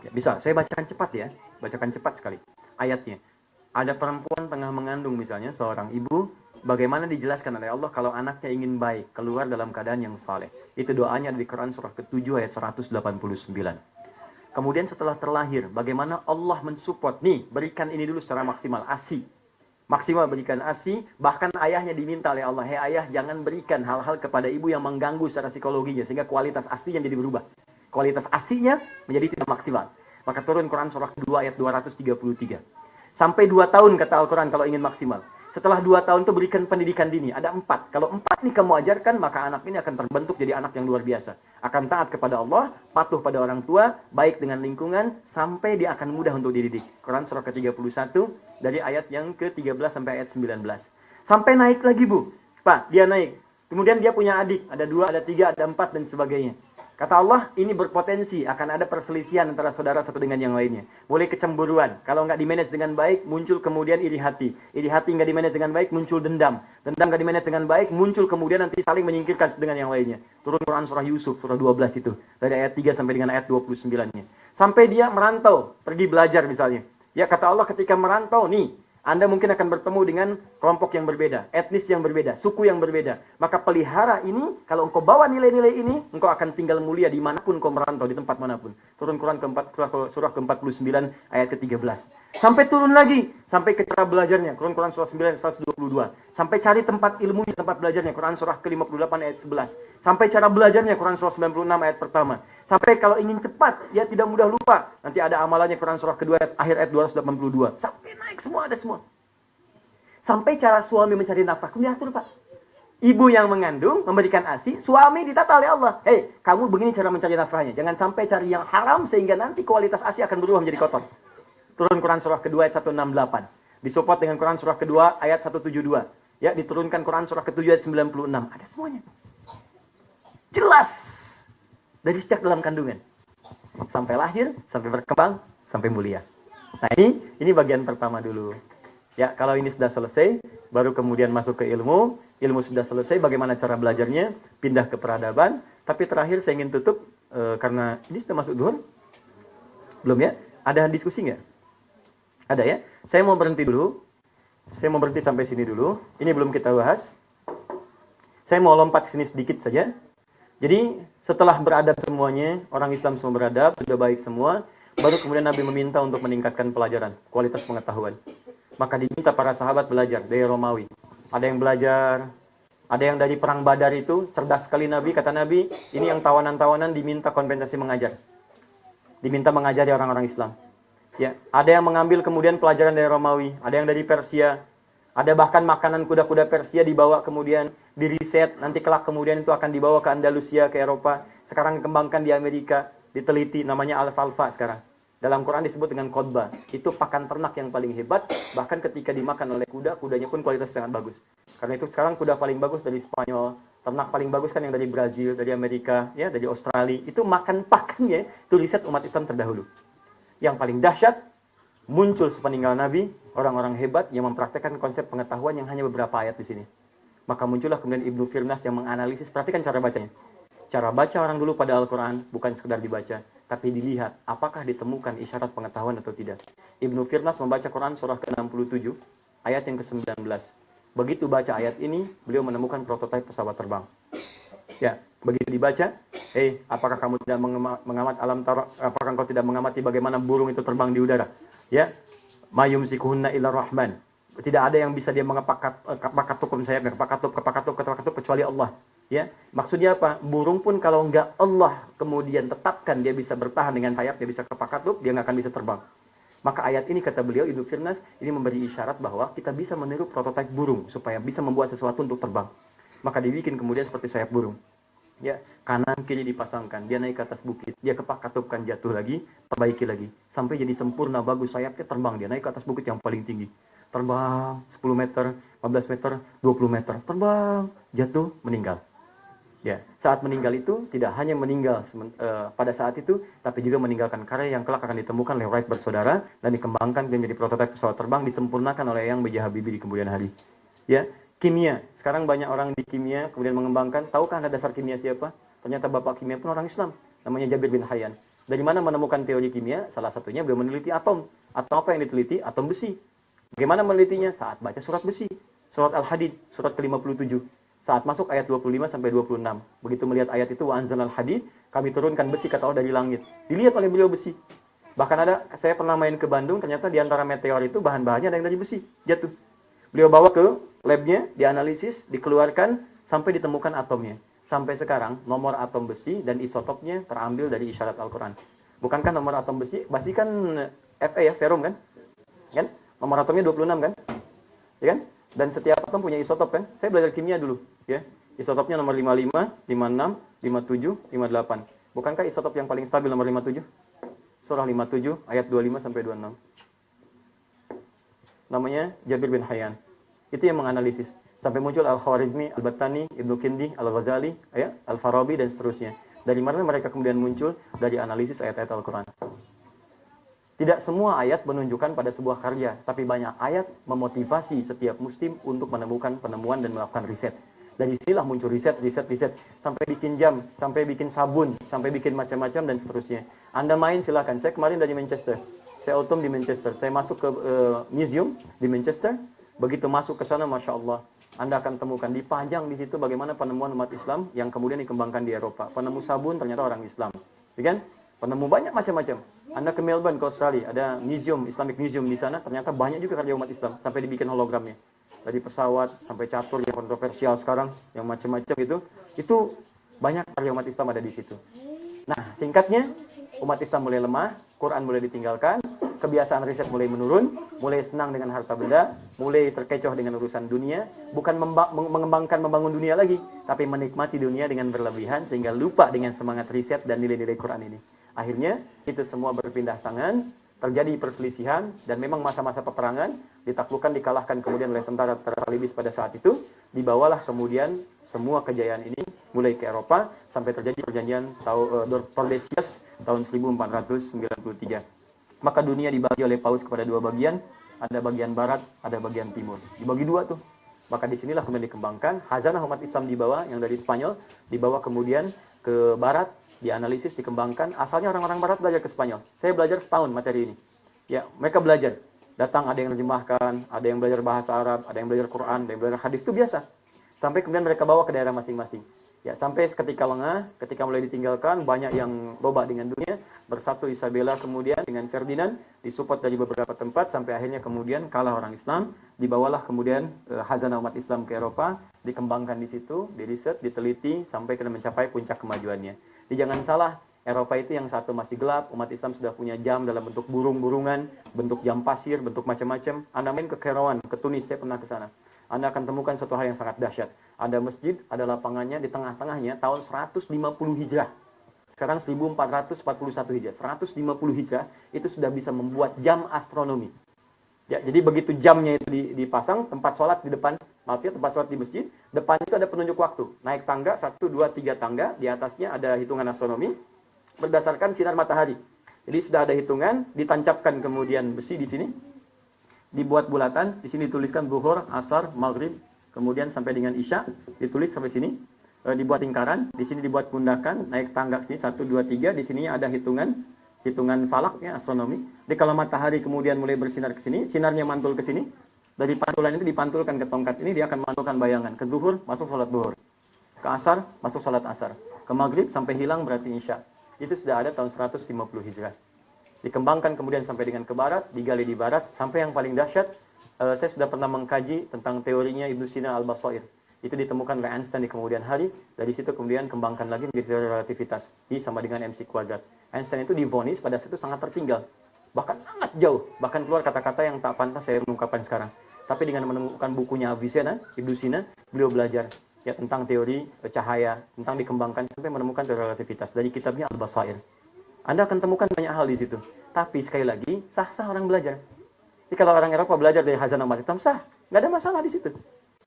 Ya, bisa, saya bacakan cepat ya. Bacakan cepat sekali ayatnya. Ada perempuan tengah mengandung misalnya, seorang ibu. Bagaimana dijelaskan oleh Allah kalau anaknya ingin baik, keluar dalam keadaan yang saleh. Itu doanya di Quran surah ke-7 ayat 189. Kemudian setelah terlahir, bagaimana Allah mensupport. Nih, berikan ini dulu secara maksimal, ASI. Maksimal berikan ASI, bahkan ayahnya diminta oleh Allah. Hei ayah, jangan berikan hal-hal kepada ibu yang mengganggu secara psikologinya, sehingga kualitas ASInya jadi berubah. Kualitas ASInya menjadi tidak maksimal. Maka turun Quran surah ke-2 ayat 233. Sampai 2 tahun kata Al-Quran kalau ingin maksimal. Setelah 2 tahun itu berikan pendidikan dini. Ada 4. Kalau 4 ini kamu ajarkan, maka anak ini akan terbentuk jadi anak yang luar biasa. Akan taat kepada Allah, patuh pada orang tua, baik dengan lingkungan, sampai dia akan mudah untuk dididik. Quran surah ke-31, dari ayat yang ke-13 sampai ayat 19. Sampai naik lagi, Bu. Pak, dia naik. Kemudian dia punya adik. Ada 2, ada 3, ada 4, dan sebagainya. Kata Allah, ini berpotensi akan ada perselisihan antara saudara satu dengan yang lainnya. Boleh kecemburuan. Kalau nggak dimanage dengan baik, muncul kemudian iri hati. Iri hati nggak dimanage dengan baik, muncul dendam. Dendam nggak dimanage dengan baik, muncul kemudian nanti saling menyingkirkan dengan yang lainnya. Turun Quran surah Yusuf, surah 12 itu. Dari ayat 3 sampai dengan ayat 29-nya. Sampai dia merantau, pergi belajar misalnya. Ya, kata Allah ketika merantau, nih, Anda mungkin akan bertemu dengan kelompok yang berbeda, etnis yang berbeda, suku yang berbeda. Maka pelihara ini, kalau engkau bawa nilai-nilai ini, engkau akan tinggal mulia dimanapun engkau merantau, di tempat manapun. Turun Quran surah ke-49 ayat ke-13. Sampai turun lagi, sampai ke cara belajarnya. Quran surah 9 ayat 122. Sampai cari tempat ilmunya, tempat belajarnya. Quran surah ke-58 ayat 11. Sampai cara belajarnya, Quran surah 96 ayat pertama. Sampai kalau ingin cepat, ya tidak mudah lupa. Nanti ada amalannya Quran surah kedua, akhir ayat 282. Sampai naik semua, ada semua. Sampai cara suami mencari nafkah, diatur, Pak. Ibu yang mengandung, memberikan ASI, suami ditata oleh Allah. Hei, kamu begini cara mencari nafkahnya. Jangan sampai cari yang haram, sehingga nanti kualitas ASI akan berubah menjadi kotor. Turun Quran surah kedua ayat 168. Disupport dengan Quran surah kedua ayat 172. Ya, diturunkan Quran surah ke-7 ayat 96. Ada semuanya. Jelas. Dari sejak dalam kandungan. Sampai lahir, sampai berkembang, sampai mulia. Nah, ini bagian pertama dulu. Ya, kalau ini sudah selesai, baru kemudian masuk ke ilmu. Ilmu sudah selesai, bagaimana cara belajarnya, pindah ke peradaban. Tapi terakhir saya ingin tutup, karena ini sudah masuk zuhur. Belum ya? Ada diskusi nggak? Ada ya? Saya mau berhenti dulu. Saya mau berhenti sampai sini dulu. Ini belum kita bahas. Saya mau lompat ke sini sedikit saja. Jadi, setelah beradab semuanya, orang Islam semua beradab, sudah baik semua, baru kemudian Nabi meminta untuk meningkatkan pelajaran, kualitas pengetahuan. Maka diminta para sahabat belajar dari Romawi. Ada yang belajar, ada yang dari perang Badar itu, cerdas sekali Nabi, kata Nabi, ini yang tawanan-tawanan diminta kompensasi mengajar. Diminta mengajari orang-orang Islam. Ya, ada yang mengambil kemudian pelajaran dari Romawi, ada yang dari Persia, ada bahkan makanan kuda-kuda Persia dibawa kemudian diriset, nanti kelak kemudian itu akan dibawa ke Andalusia, ke Eropa, sekarang dikembangkan di Amerika, diteliti, namanya alfalfa sekarang. Dalam Quran disebut dengan khotbah, itu pakan ternak yang paling hebat, bahkan ketika dimakan oleh kuda, kudanya pun kualitas sangat bagus. Karena itu sekarang kuda paling bagus dari Spanyol, ternak paling bagus kan yang dari Brazil, dari Amerika, ya, dari Australia, itu makan pakannya, itu riset umat Islam terdahulu. Yang paling dahsyat, muncul sepeninggal Nabi, orang-orang hebat yang mempraktekkan konsep pengetahuan yang hanya beberapa ayat di sini. Maka muncullah kemudian Ibnu Firnas yang menganalisis, perhatikan cara bacanya. Cara baca orang dulu pada Al-Quran bukan sekedar dibaca, tapi dilihat apakah ditemukan isyarat pengetahuan atau tidak. Ibnu Firnas membaca Quran surah ke-67, ayat yang ke-19. Begitu baca ayat ini, beliau menemukan prototipe pesawat terbang. Ya, begitu dibaca, apakah kamu tidak mengamat alam apakah engkau tidak mengamati bagaimana burung itu terbang di udara? Ya, mayumsikuhunna illa rahman. Tidak ada yang bisa dia mengepakatukum sayapnya, kepakatup kecuali Allah. Ya, maksudnya apa? Burung pun kalau enggak Allah kemudian tetapkan dia bisa bertahan dengan sayap, dia bisa kepakatup, dia nggak akan bisa terbang. Maka ayat ini kata beliau Ibnu Firnas ini memberi isyarat bahwa kita bisa meniru prototipe burung supaya bisa membuat sesuatu untuk terbang. Maka dibikin kemudian seperti sayap burung. Ya, kanan kiri dipasangkan, dia naik ke atas bukit, dia kepakatupkan, jatuh lagi, perbaiki lagi, sampai jadi sempurna, bagus sayapnya, terbang, dia naik ke atas bukit yang paling tinggi, terbang 10 meter, 15 meter, 20 meter, terbang, jatuh, meninggal. Ya, saat meninggal itu tidak hanya meninggal pada saat itu, tapi juga meninggalkan karya yang kelak akan ditemukan oleh Wright bersaudara dan dikembangkan menjadi prototipe pesawat terbang, disempurnakan oleh Yang B.J. Habibie di kemudian hari. Ya, kimia. Sekarang banyak orang di kimia kemudian mengembangkan. Tahukah Anda dasar kimia siapa? Ternyata bapak kimia pun orang Islam. Namanya Jabir bin Hayyan. Dari mana menemukan teori kimia? Salah satunya beliau meneliti atom. Atom apa yang diteliti? Atom besi. Bagaimana menelitinya? Saat baca surat besi. Surat Al-Hadid, surat ke-57. Saat masuk ayat 25 sampai 26. Begitu melihat ayat itu, wa anzalnal hadid, kami turunkan besi kata Allah dari langit. Dilihat oleh beliau besi. Bahkan saya pernah main ke Bandung, ternyata di antara meteor itu bahan-bahannya ada yang dari besi. Jatuh. Beliau bawa ke labnya, dianalisis, dikeluarkan, sampai ditemukan atomnya. Sampai sekarang, nomor atom besi dan isotopnya terambil dari isyarat Al-Quran. Bukankah nomor atom besi kan Fe ya, ferum kan? Kan? Nomor atomnya 26 kan? Ya kan? Dan setiap atom punya isotop kan? Saya belajar kimia dulu, ya. Isotopnya nomor 55, 56, 57, 58. Bukankah isotop yang paling stabil nomor 57? Surah 57 ayat 25 sampai 26. Namanya Jabir bin Hayyan. Itu yang menganalisis. Sampai muncul Al-Khwarizmi, Al-Battani, Ibnu Kindi, Al-Ghazali, ya, Al-Farabi dan seterusnya. Dari mana mereka kemudian muncul? Dari analisis ayat-ayat Al-Qur'an. Tidak semua ayat menunjukkan pada sebuah karya, tapi banyak ayat memotivasi setiap muslim untuk menemukan penemuan dan melakukan riset. Dari sinilah muncul riset, sampai bikin jam, sampai bikin sabun, sampai bikin macam-macam dan seterusnya. Anda main silakan. Saya kemarin dari Manchester. Saya autumn di Manchester. Saya masuk ke museum di Manchester. Begitu masuk ke sana, Masya Allah, Anda akan temukan dipajang di situ bagaimana penemuan umat Islam yang kemudian dikembangkan di Eropa. Penemu sabun ternyata orang Islam, kan? Penemu banyak macam-macam. Anda ke Melbourne, ke Australia, ada museum, Islamic Museum di sana, ternyata banyak juga karya umat Islam, sampai dibikin hologramnya. Dari pesawat sampai catur yang kontroversial sekarang, yang macam-macam itu banyak karya umat Islam ada di situ. Nah, singkatnya, umat Islam mulai lemah, Quran mulai ditinggalkan, kebiasaan riset mulai menurun, mulai senang dengan harta benda, mulai terkecoh dengan urusan dunia, bukan mengembangkan membangun dunia lagi, tapi menikmati dunia dengan berlebihan sehingga lupa dengan semangat riset dan nilai-nilai Quran ini. Akhirnya itu semua berpindah tangan, terjadi perselisihan, dan memang masa-masa peperangan, ditaklukkan, dikalahkan kemudian oleh tentara Talibis pada saat itu, dibawalah kemudian semua kejayaan ini mulai ke Eropa sampai terjadi perjanjian Tordesillas tahun 1493. Maka dunia dibagi oleh Paus kepada dua bagian, ada bagian barat, ada bagian timur. Dibagi dua tuh. Maka disinilah kemudian dikembangkan, Khazanah umat Islam dibawa, yang dari Spanyol, dibawa kemudian ke barat, dianalisis, dikembangkan. Asalnya orang-orang barat belajar ke Spanyol. Saya belajar setahun materi ini. Ya, mereka belajar. Datang ada yang menerjemahkan, ada yang belajar bahasa Arab, ada yang belajar Quran, ada yang belajar hadis, itu biasa. Sampai kemudian mereka bawa ke daerah masing-masing. Ya, sampai ketika lengah, ketika mulai ditinggalkan, banyak yang loba dengan dunia, bersatu Isabella kemudian dengan Ferdinand, disupport dari beberapa tempat, sampai akhirnya kemudian kalah orang Islam, dibawalah kemudian Khazanah umat Islam ke Eropa, dikembangkan di situ, diriset, diteliti, sampai kemudian mencapai puncak kemajuannya. Jadi jangan salah, Eropa itu yang satu masih gelap, umat Islam sudah punya jam dalam bentuk burung-burungan, bentuk jam pasir, bentuk macam-macam. Anda main ke Kairouan, ke Tunis, saya pernah ke sana. Anda akan temukan suatu hal yang sangat dahsyat. Ada masjid, ada lapangannya, di tengah-tengahnya tahun 150 Hijrah. Sekarang 1441 Hijrah. 150 Hijrah itu sudah bisa membuat jam astronomi. Ya, jadi begitu jamnya itu dipasang, tempat sholat di depan, maaf ya, tempat sholat di masjid, depan itu ada penunjuk waktu. Naik tangga, 1, 2, 3 tangga, di atasnya ada hitungan astronomi, berdasarkan sinar matahari. Jadi sudah ada hitungan, ditancapkan kemudian besi di sini, dibuat bulatan, di sini dituliskan Zuhur, Asar, Maghrib, kemudian sampai dengan Isya, ditulis sampai sini, dibuat lingkaran, di sini dibuat pundakan, naik tangga sini 1, 2, 3, di sini ada hitungan falak ya, astronomi. Jadi kalau matahari kemudian mulai bersinar ke sini, sinarnya mantul ke sini, dari pantulan itu dipantulkan ke tongkat ini, dia akan mantulkan bayangan. Ke Zuhur, masuk sholat Zuhur. Ke Asar, masuk sholat Asar. Ke Maghrib, sampai hilang berarti Isya. Itu sudah ada tahun 150 Hijrah. Dikembangkan kemudian sampai dengan ke barat, digali di barat, sampai yang paling dahsyat, saya sudah pernah mengkaji tentang teorinya Ibnu Sina Al-Basair. Itu ditemukan oleh Einstein di kemudian hari, dari situ kemudian kembangkan lagi menjadi teori relativitas, I sama dengan MC kuadrat. Einstein itu divonis pada saat itu sangat tertinggal, bahkan sangat jauh, bahkan keluar kata-kata yang tak pantas saya ungkapkan sekarang. Tapi dengan menemukan bukunya Avicenna, Ibnu Sina, beliau belajar ya tentang teori cahaya, tentang dikembangkan sampai menemukan teori relativitas dari kitabnya Al-Basair. Anda akan temukan banyak hal di situ. Tapi sekali lagi, sah-sah orang belajar. Jadi kalau orang Eropa belajar dari Khazanah umat Islam, sah. Nggak ada masalah di situ.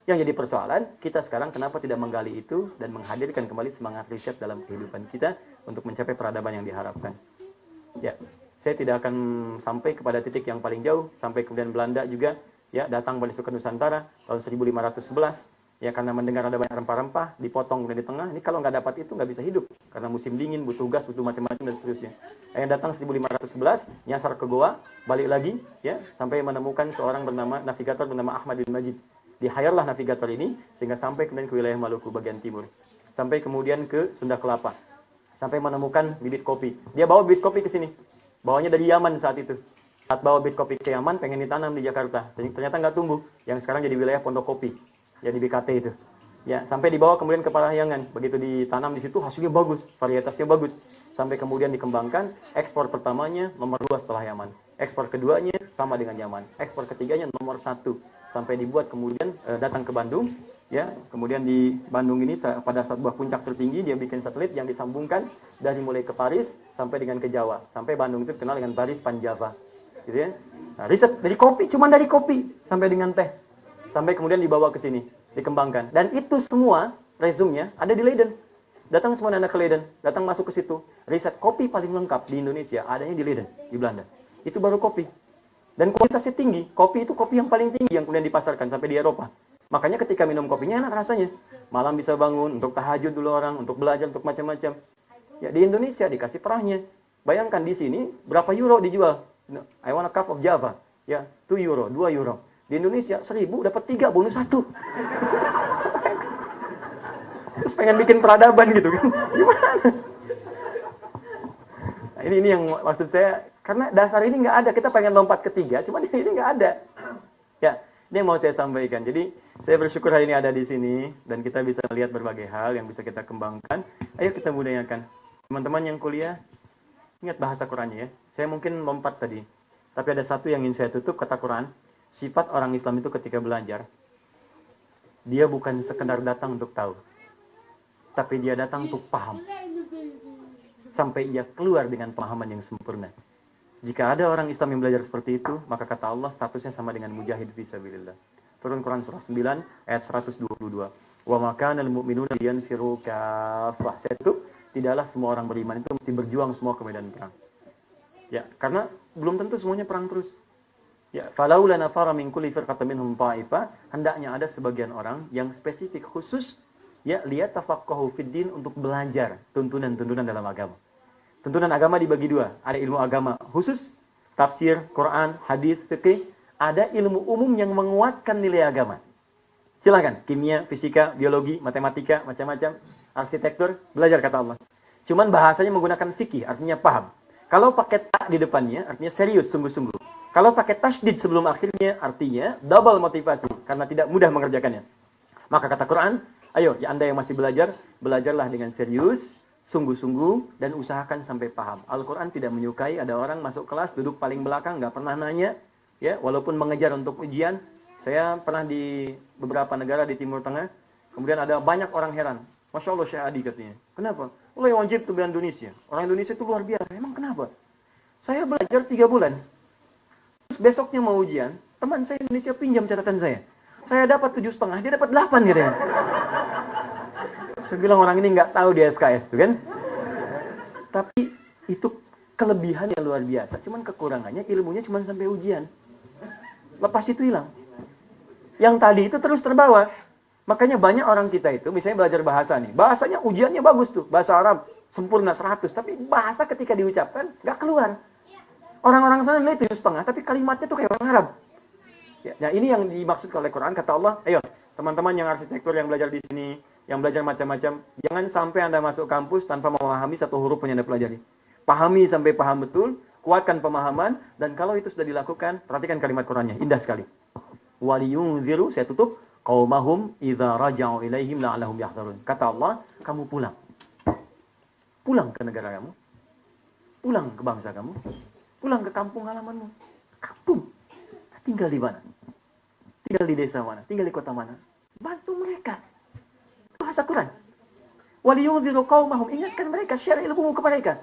Yang jadi persoalan, kita sekarang kenapa tidak menggali itu dan menghadirkan kembali semangat riset dalam kehidupan kita untuk mencapai peradaban yang diharapkan. Ya, saya tidak akan sampai kepada titik yang paling jauh, sampai kemudian Belanda juga ya datang memasukkan Nusantara tahun 1511. Ya, karena mendengar ada banyak rempah-rempah, dipotong di tengah. Ini kalau nggak dapat itu nggak bisa hidup. Karena musim dingin, butuh gas, butuh macam-macam dan seterusnya. Yang datang 1511, nyasar ke Goa, balik lagi, ya, sampai menemukan seorang navigator bernama Ahmad bin Majid. Di-hire-lah navigator ini, sehingga sampai kemudian ke wilayah Maluku bagian timur. Sampai kemudian ke Sunda Kelapa. Sampai menemukan bibit kopi. Dia bawa bibit kopi ke sini. Bawanya dari Yaman saat itu. Saat bawa bibit kopi ke Yaman, pengen ditanam di Jakarta. Jadi ternyata nggak tumbuh. Yang sekarang jadi wilayah Pondok Kopi. Ya di BKT itu. Ya, sampai dibawa kemudian ke Parahyangan. Begitu ditanam di situ hasilnya bagus, varietasnya bagus. Sampai kemudian dikembangkan, ekspor pertamanya nomor 2 setelah Yaman. Ekspor keduanya sama dengan Yaman. Ekspor ketiganya nomor 1 sampai dibuat kemudian datang ke Bandung, ya. Kemudian di Bandung ini pada sebuah puncak tertinggi dia bikin satelit yang disambungkan dari mulai ke Paris sampai dengan ke Jawa. Sampai Bandung itu dikenal dengan Paris Panjava. Gitu ya. Nah, riset dari kopi, cuma dari kopi sampai dengan teh. Sampai kemudian dibawa ke sini, dikembangkan. Dan itu semua resume-nya ada di Leiden. Datang semua anak ke Leiden, datang masuk ke situ. Riset kopi paling lengkap di Indonesia adanya di Leiden, di Belanda. Itu baru kopi. Dan kualitasnya tinggi. Kopi itu kopi yang paling tinggi yang kemudian dipasarkan sampai di Eropa. Makanya ketika minum kopinya enak rasanya. Malam bisa bangun, untuk tahajud dulu orang, untuk belajar, untuk macam-macam. Ya di Indonesia dikasih perahnya. Bayangkan di sini berapa euro dijual. I want a cup of Java. Ya, 2 euro, 2 euro. Di Indonesia 1000 dapat 3 bonus 1. Terus pengen bikin peradaban gitu kan. Gimana? Nah, ini yang maksud saya, karena dasar ini nggak ada. Kita pengen lompat ke 3, cuman ini nggak ada. Ya, ini yang mau saya sampaikan. Jadi, saya bersyukur hari ini ada di sini, dan kita bisa melihat berbagai hal yang bisa kita kembangkan. Ayo kita budayakan. Teman-teman yang kuliah, ingat bahasa Qurannya ya. Saya mungkin lompat tadi. Tapi ada satu yang ingin saya tutup, kata Quran. Sifat orang Islam itu ketika belajar, dia bukan sekedar datang untuk tahu. Tapi dia datang untuk paham. Sampai ia keluar dengan pemahaman yang sempurna. Jika ada orang Islam yang belajar seperti itu, maka kata Allah statusnya sama dengan mujahid fisabilillah. Turun Quran surah 9 ayat 122. Wa ma kana al-mu'minuna liyanfiru kaffah. Itu tidaklah semua orang beriman itu mesti berjuang semua ke medan perang. Ya, karena belum tentu semuanya perang terus. Ya, falaula nafara min kulli firqatin minhum ta'ifah, hendaknya ada sebagian orang yang spesifik khusus ya lihat tafaqahu fid din untuk belajar tuntunan-tuntunan dalam agama. Tuntunan agama dibagi dua, ada ilmu agama khusus, tafsir, Quran, hadis, fikih, ada ilmu umum yang menguatkan nilai agama. Silakan, kimia, fisika, biologi, matematika, macam-macam, arsitektur, belajar kata Allah. Cuman bahasanya menggunakan fikih, artinya paham. Kalau pakai ta di depannya, artinya serius, sungguh-sungguh. Kalau pakai tasydid sebelum akhirnya, artinya double motivasi, karena tidak mudah mengerjakannya. Maka kata Quran, ayo, ya Anda yang masih belajar, belajarlah dengan serius, sungguh-sungguh, dan usahakan sampai paham. Al-Quran tidak menyukai ada orang masuk kelas, duduk paling belakang, nggak pernah nanya, ya, walaupun mengejar untuk ujian. Saya pernah di beberapa negara di Timur Tengah, kemudian ada banyak orang heran. Masya Allah Syekh Adi katanya. Kenapa? Allah yang wajib tuh Indonesia. Orang Indonesia itu luar biasa. Emang kenapa? Saya belajar 3 bulan. Terus besoknya mau ujian, teman saya Indonesia pinjam catatan saya. Saya dapat 7,5, dia dapat 8 katanya. Saya bilang orang ini nggak tahu di SKS itu kan. Tapi itu kelebihan yang luar biasa. Cuman kekurangannya ilmunya cuma sampai ujian. Lepas itu hilang. Yang tadi itu terus terbawa. Makanya banyak orang kita itu, misalnya belajar bahasa nih. Bahasanya ujiannya bagus tuh. Bahasa Arab sempurna 100. Tapi bahasa ketika diucapkan nggak keluar. Orang-orang sana nilai 7,5. Tapi kalimatnya tuh kayak orang Arab. Ya, nah ini yang dimaksud oleh Quran. Kata Allah, ayo teman-teman yang arsitektur yang belajar di sini, yang belajar macam-macam, jangan sampai Anda masuk kampus tanpa memahami satu huruf yang Anda pelajari. Pahami sampai paham betul, kuatkan pemahaman, dan kalau itu sudah dilakukan, perhatikan kalimat Qurannya, indah sekali. Waliyunziru, saya tutup, qaumahum idza raja'u ilaihim la'allahum yahdharun. Kata Allah, kamu pulang. Pulang ke negara kamu. Pulang ke bangsa kamu. Pulang ke kampung halamanmu. Kampung. Tinggal di mana? Tinggal di desa mana? Tinggal di kota mana? Bantu mereka. Bahasa Quran. Waliyunziru qaumahum, ingatkan mereka, share ilmu kepada mereka.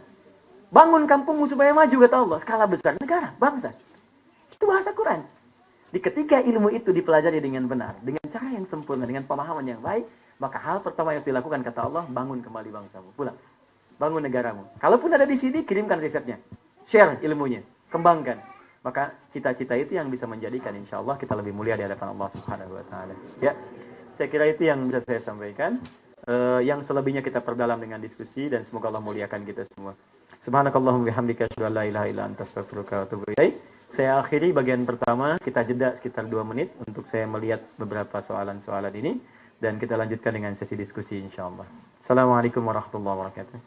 Bangun kampungmu supaya maju, kata Allah. Skala besar, negara, bangsa. Itu bahasa Quran. Di ketika ilmu itu dipelajari dengan benar, dengan cara yang sempurna, dengan pemahaman yang baik, maka hal pertama yang dilakukan, kata Allah, bangun kembali bangsamu. Pulang. Bangun negaramu. Kalaupun ada di sini, kirimkan risetnya. Share ilmunya. Kembangkan. Maka cita-cita itu yang bisa menjadikan, insya Allah, kita lebih mulia di hadapan Allah Subhanahu wa Ta'ala. Ya, saya kira itu yang bisa saya sampaikan. Yang selebihnya kita perdalam dengan diskusi, dan semoga Allah muliakan kita semua. Subhanakallahumma bihamdika asyhadu an la ilaha illa anta astaghfiruka wa atubu ilaik. Saya akhiri bagian pertama, kita jeda sekitar 2 menit untuk saya melihat beberapa soalan-soalan ini, dan kita lanjutkan dengan sesi diskusi insyaallah. Assalamualaikum warahmatullahi wabarakatuh.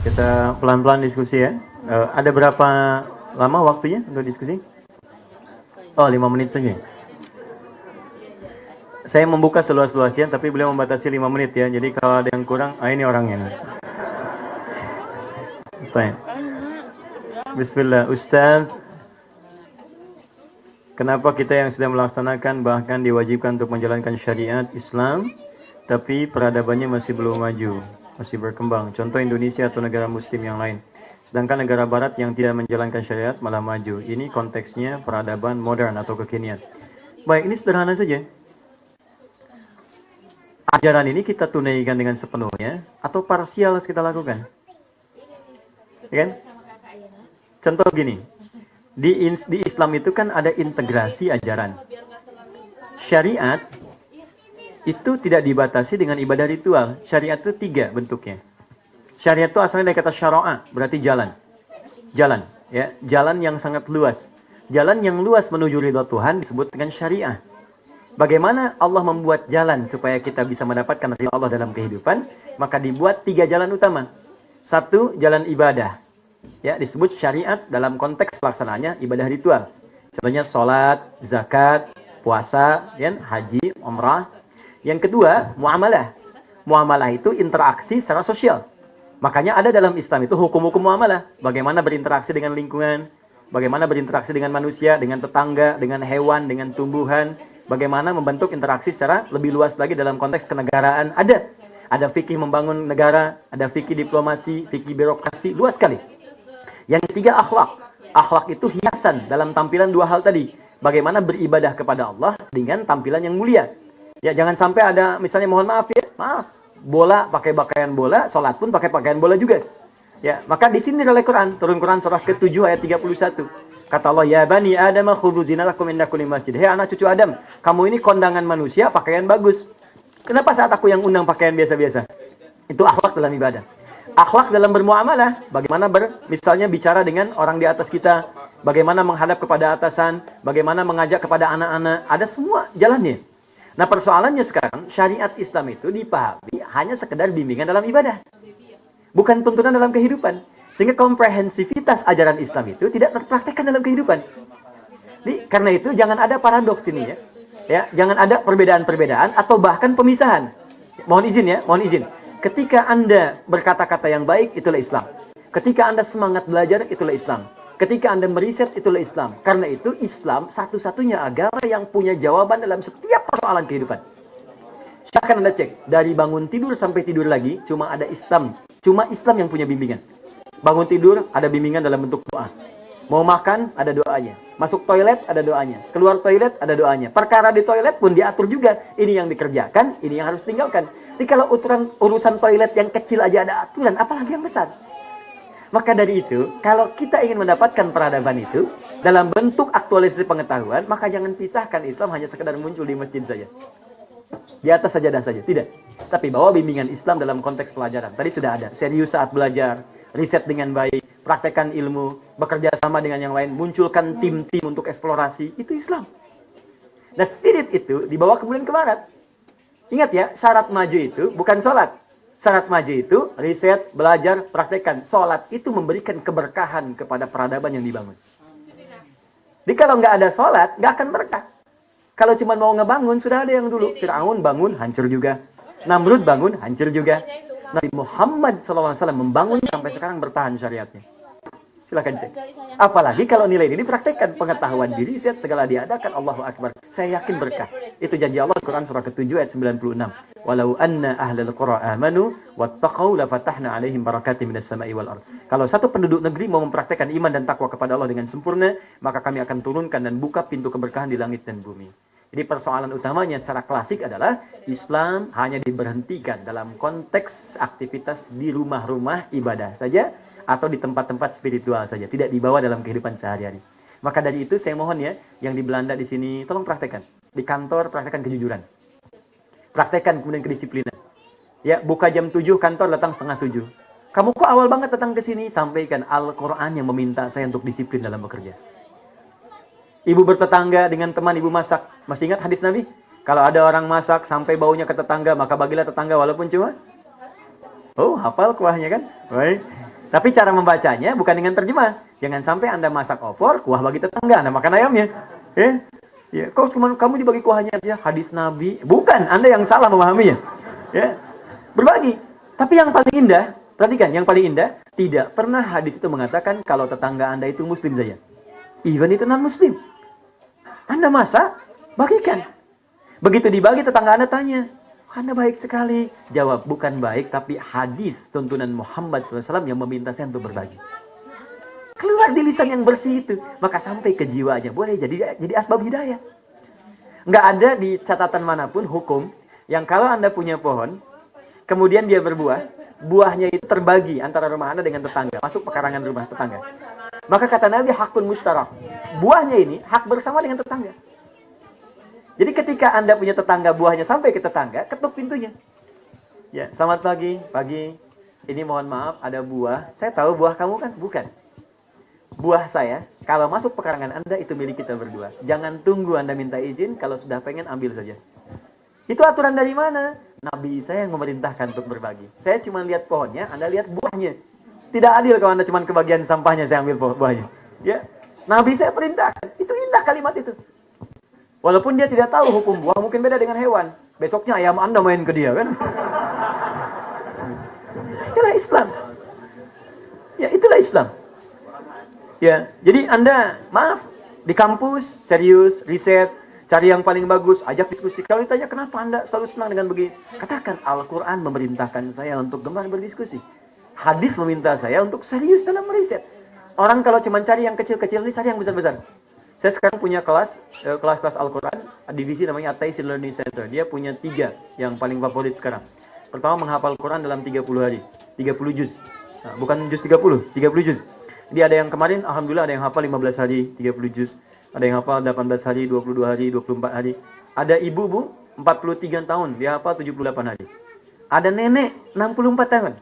kita pelan-pelan diskusi ya. Ada berapa lama waktunya untuk diskusi? Oh, 5 menit saja. Saya membuka seluas-luasnya, tapi beliau membatasi 5 menit ya. Jadi kalau ada yang kurang, ini orangnya. Baik. Bismillah, Ustaz. Kenapa kita yang sudah melaksanakan bahkan diwajibkan untuk menjalankan syariat Islam, tapi peradabannya masih belum maju, masih berkembang? Contoh Indonesia atau negara muslim yang lain. Sedangkan negara barat yang tidak menjalankan syariat malah maju. Ini konteksnya peradaban modern atau kekinian. Baik, ini sederhana saja. Ajaran ini kita tunaikan dengan sepenuhnya atau parsial kita lakukan? Ya kan? Contoh gini, di Islam itu kan ada integrasi ajaran. Syariat itu tidak dibatasi dengan ibadah ritual. Syariat itu 3 bentuknya. Syariat itu asalnya dari kata syara'a, berarti jalan. Jalan, ya, jalan yang sangat luas. Jalan yang luas menuju ridha Tuhan disebut dengan syariah. Bagaimana Allah membuat jalan supaya kita bisa mendapatkan ridha Allah dalam kehidupan? Maka dibuat 3 jalan utama. 1, jalan ibadah. Ya, disebut syariat dalam konteks pelaksanaannya ibadah ritual. Contohnya sholat, zakat, puasa, ya, haji, umrah. Yang kedua, muamalah. Muamalah itu interaksi secara sosial. Makanya ada dalam Islam itu hukum-hukum muamalah. Bagaimana berinteraksi dengan lingkungan, bagaimana berinteraksi dengan manusia, dengan tetangga, dengan hewan, dengan tumbuhan. Bagaimana membentuk interaksi secara lebih luas lagi dalam konteks kenegaraan. Ada fikih membangun negara, ada fikih diplomasi, fikih birokrasi, luas sekali. Yang ketiga, akhlak. Akhlak itu hiasan dalam tampilan 2 hal tadi. Bagaimana beribadah kepada Allah dengan tampilan yang mulia. Ya, jangan sampai ada, misalnya mohon maaf ya, bola pakai pakaian bola, sholat pun pakai pakaian bola juga. Ya, maka di sini oleh Quran, turun Quran surah ke-7 ayat 31. Kata Allah, ya bani Adam khudhu zinatakum inda kulli masjid. Hei anak cucu Adam, kamu ini kondangan manusia, pakaian bagus. Kenapa saat aku yang undang pakaian biasa-biasa? Itu akhlak dalam ibadah. Akhlak dalam bermuamalah, bagaimana misalnya bicara dengan orang di atas kita, bagaimana menghadap kepada atasan, bagaimana mengajak kepada anak-anak, ada semua jalannya. Nah, persoalannya sekarang, syariat Islam itu dipahami hanya sekedar bimbingan dalam ibadah. Bukan tuntunan dalam kehidupan. Sehingga komprehensivitas ajaran Islam itu tidak terpraktekkan dalam kehidupan. Jadi, karena itu jangan ada paradoks ini ya. Ya, jangan ada perbedaan-perbedaan atau bahkan pemisahan. Mohon izin ya, mohon izin. Ketika Anda berkata-kata yang baik, itulah Islam. Ketika Anda semangat belajar, itulah Islam. Ketika Anda meriset, itulah Islam. Karena itu Islam satu-satunya agama yang punya jawaban dalam setiap persoalan kehidupan. Silahkan Anda cek. Dari bangun tidur sampai tidur lagi, cuma ada Islam. Cuma Islam yang punya bimbingan. Bangun tidur, ada bimbingan dalam bentuk doa. Mau makan, ada doanya. Masuk toilet, ada doanya. Keluar toilet, ada doanya. Perkara di toilet pun diatur juga. Ini yang dikerjakan, ini yang harus tinggalkan. Jadi kalau urusan toilet yang kecil aja ada aturan, apalagi yang besar. Maka dari itu, kalau kita ingin mendapatkan peradaban itu, dalam bentuk aktualisasi pengetahuan, maka jangan pisahkan Islam hanya sekedar muncul di masjid saja. Di atas sajadah saja, tidak. Tapi bawa bimbingan Islam dalam konteks pelajaran. Tadi sudah ada, serius saat belajar, riset dengan baik, praktekkan ilmu, bekerja sama dengan yang lain, munculkan tim-tim untuk eksplorasi, itu Islam. Nah, spirit itu dibawa kemudian ke barat. Ingat ya, syarat maju itu bukan sholat. Syarat maju itu riset, belajar, praktekkan. Sholat itu memberikan keberkahan kepada peradaban yang dibangun. Jadi kalau nggak ada sholat, nggak akan berkah. Kalau cuma mau ngebangun, sudah ada yang dulu. Fir'aun bangun, hancur juga. Namrud bangun, hancur juga. Nabi Muhammad SAW membangun sampai sekarang bertahan syariatnya. Silakan cek. Apalagi kalau nilai ini dipraktekkan, pengetahuan diri, riset, segala diadakan, Allahu Akbar. Saya yakin berkah. Itu janji Allah Quran surah ke-7 ayat 96. Walau anna ahlal qura amanu wattaqau lafatahna alaihim barakatim minas sama'i wal ardh. Kalau satu penduduk negeri mau mempraktekkan iman dan takwa kepada Allah dengan sempurna, maka kami akan turunkan dan buka pintu keberkahan di langit dan bumi. Jadi persoalan utamanya secara klasik adalah Islam hanya diberhentikan dalam konteks aktivitas di rumah-rumah ibadah saja atau di tempat-tempat spiritual saja, tidak dibawa dalam kehidupan sehari-hari. Maka dari itu saya mohon ya, yang di Belanda di sini tolong praktekkan. Di kantor praktekkan kejujuran. Praktekkan kemudian kedisiplinan. Ya, buka jam 7, kantor datang setengah 7. Kamu kok awal banget datang ke sini? Sampaikan Al-Quran yang meminta saya untuk disiplin dalam bekerja. Ibu bertetangga dengan teman ibu masak. Masih ingat hadis Nabi? Kalau ada orang masak sampai baunya ke tetangga, maka bagilah tetangga walaupun cuma. Oh, hafal kuahnya kan? Baik. Tapi cara membacanya bukan dengan terjemah. Jangan sampai Anda masak opor, kuah bagi tetangga, Anda makan ayamnya. Ya, kok cuma kamu dibagi kuahnya aja, hadis Nabi. Bukan, Anda yang salah memahaminya. Ya, berbagi. Tapi yang paling indah, perhatikan, yang paling indah, tidak pernah hadis itu mengatakan kalau tetangga Anda itu muslim saja. Even itu non-muslim. Anda masak, bagikan. Begitu dibagi, tetangga Anda tanya, Anda baik sekali. Jawab, bukan baik, tapi hadis tuntunan Muhammad SAW yang meminta saya untuk berbagi. Keluar di lisan yang bersih itu, maka sampai ke jiwanya. Boleh jadi asbab hidayah. Nggak ada di catatan manapun hukum yang kalau Anda punya pohon, kemudian dia berbuah, buahnya itu terbagi antara rumah Anda dengan tetangga, masuk pekarangan rumah tetangga. Maka kata Nabi, hakun mustarak. Buahnya ini hak bersama dengan tetangga. Jadi ketika Anda punya tetangga, buahnya sampai ke tetangga, ketuk pintunya. Ya, selamat pagi. Ini mohon maaf, ada buah. Saya tahu buah kamu kan? Bukan. Buah saya, kalau masuk pekarangan Anda, itu milik kita berdua. Jangan tunggu Anda minta izin, kalau sudah pengen, ambil saja. Itu aturan dari mana? Nabi saya yang memerintahkan untuk berbagi. Saya cuma lihat pohonnya, Anda lihat buahnya. Tidak adil kalau Anda cuma kebagian sampahnya, saya ambil buahnya. Ya, Nabi saya perintahkan. Itu indah kalimat itu. Walaupun dia tidak tahu hukum buah, mungkin beda dengan hewan. Besoknya ayam Anda main ke dia, kan? Itulah Islam. Ya, itulah Islam. Ya, jadi Anda, maaf, di kampus, serius, riset, cari yang paling bagus, ajak diskusi. Kalau ditanya, kenapa Anda selalu senang dengan begini? Katakan, Al-Quran memerintahkan saya untuk gemar berdiskusi. Hadis meminta saya untuk serius dalam meriset. Orang kalau cuma cari yang kecil-kecil, ini cari yang besar-besar. Saya sekarang punya kelas Al-Quran, divisi namanya At-Taisir Learning Center. Dia punya 3 yang paling favorit sekarang. Pertama, menghafal Quran dalam 30 hari, 30 juz. Nah, bukan juz 30 juz. Dia ada yang kemarin, alhamdulillah ada yang hafal 15 hari, 30 juz. Ada yang hafal 18 hari, 22 hari, 24 hari. Ada ibu, 43 tahun, dia hafal 78 hari. Ada nenek, 64 tahun.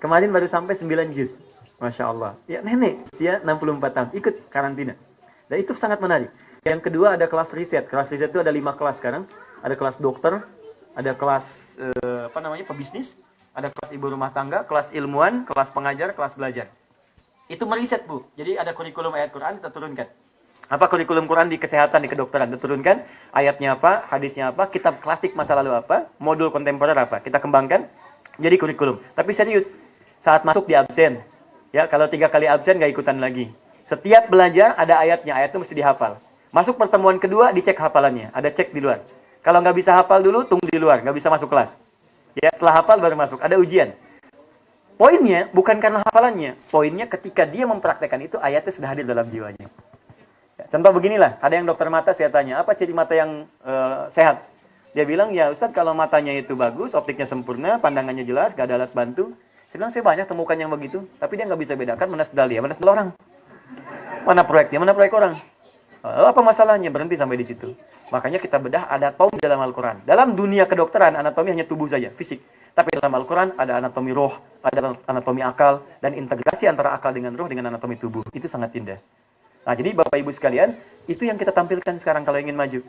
Kemarin baru sampai 9 juz. Masya Allah. Ya, nenek, usia 64 tahun, ikut karantina. Dan itu sangat menarik. Yang kedua ada kelas riset. Kelas riset itu ada 5 kelas sekarang. Ada kelas dokter, ada kelas pebisnis, ada kelas ibu rumah tangga, kelas ilmuwan, kelas pengajar, kelas belajar. Itu meriset, Bu. Jadi ada kurikulum ayat Quran kita turunkan. Apa kurikulum Quran di kesehatan, di kedokteran kita turunkan. Ayatnya apa, hadisnya apa, kitab klasik masa lalu apa, modul kontemporer apa. Kita kembangkan jadi kurikulum. Tapi serius, saat masuk di absen. Ya, kalau 3 kali absen nggak ikutan lagi. Setiap belajar ada ayatnya, ayat itu mesti dihafal. Masuk pertemuan kedua, dicek hafalannya. Ada cek di luar. Kalau nggak bisa hafal dulu, tunggu di luar. Nggak bisa masuk kelas. Ya, setelah hafal baru masuk. Ada ujian. Poinnya bukan karena hafalannya. Poinnya ketika dia mempraktekkan itu, ayatnya sudah hadir dalam jiwanya. Ya, contoh beginilah. Ada yang dokter mata, saya tanya, apa ciri mata yang sehat? Dia bilang, ya Ustaz, kalau matanya itu bagus, optiknya sempurna, pandangannya jelas, nggak ada alat bantu. Saya bilang, saya banyak temukan yang begitu. Tapi dia nggak bisa bedakan mana sendal dia, mana sendal orang. Mana proyeknya, mana proyek orang. Apa masalahnya? Berhenti sampai di situ. Makanya kita bedah anatomi dalam Al-Quran. Dalam dunia kedokteran, anatomi hanya tubuh saja, fisik. Tapi dalam Al-Quran ada anatomi roh, ada anatomi akal, dan integrasi antara akal dengan roh dengan anatomi tubuh. Itu sangat indah. Nah, jadi Bapak Ibu sekalian, itu yang kita tampilkan sekarang kalau ingin maju.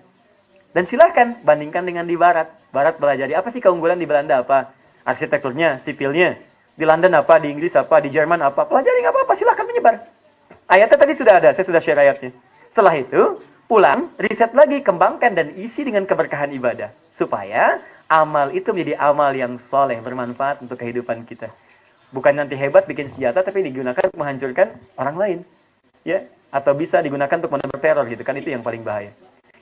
Dan silakan bandingkan dengan di Barat. Barat belajar apa sih keunggulan di Belanda apa? Arsitekturnya, sipilnya. Di London apa, di Inggris apa, di Jerman apa. Pelajari nggak apa-apa, silakan menyebar. Ayatnya tadi sudah ada, saya sudah share ayatnya. Setelah itu, pulang, riset lagi, kembangkan, dan isi dengan keberkahan ibadah. Supaya amal itu menjadi amal yang soleh, bermanfaat untuk kehidupan kita. Bukan nanti hebat bikin senjata, tapi digunakan untuk menghancurkan orang lain. Ya, atau bisa digunakan untuk menebar teror, gitu kan, itu yang paling bahaya.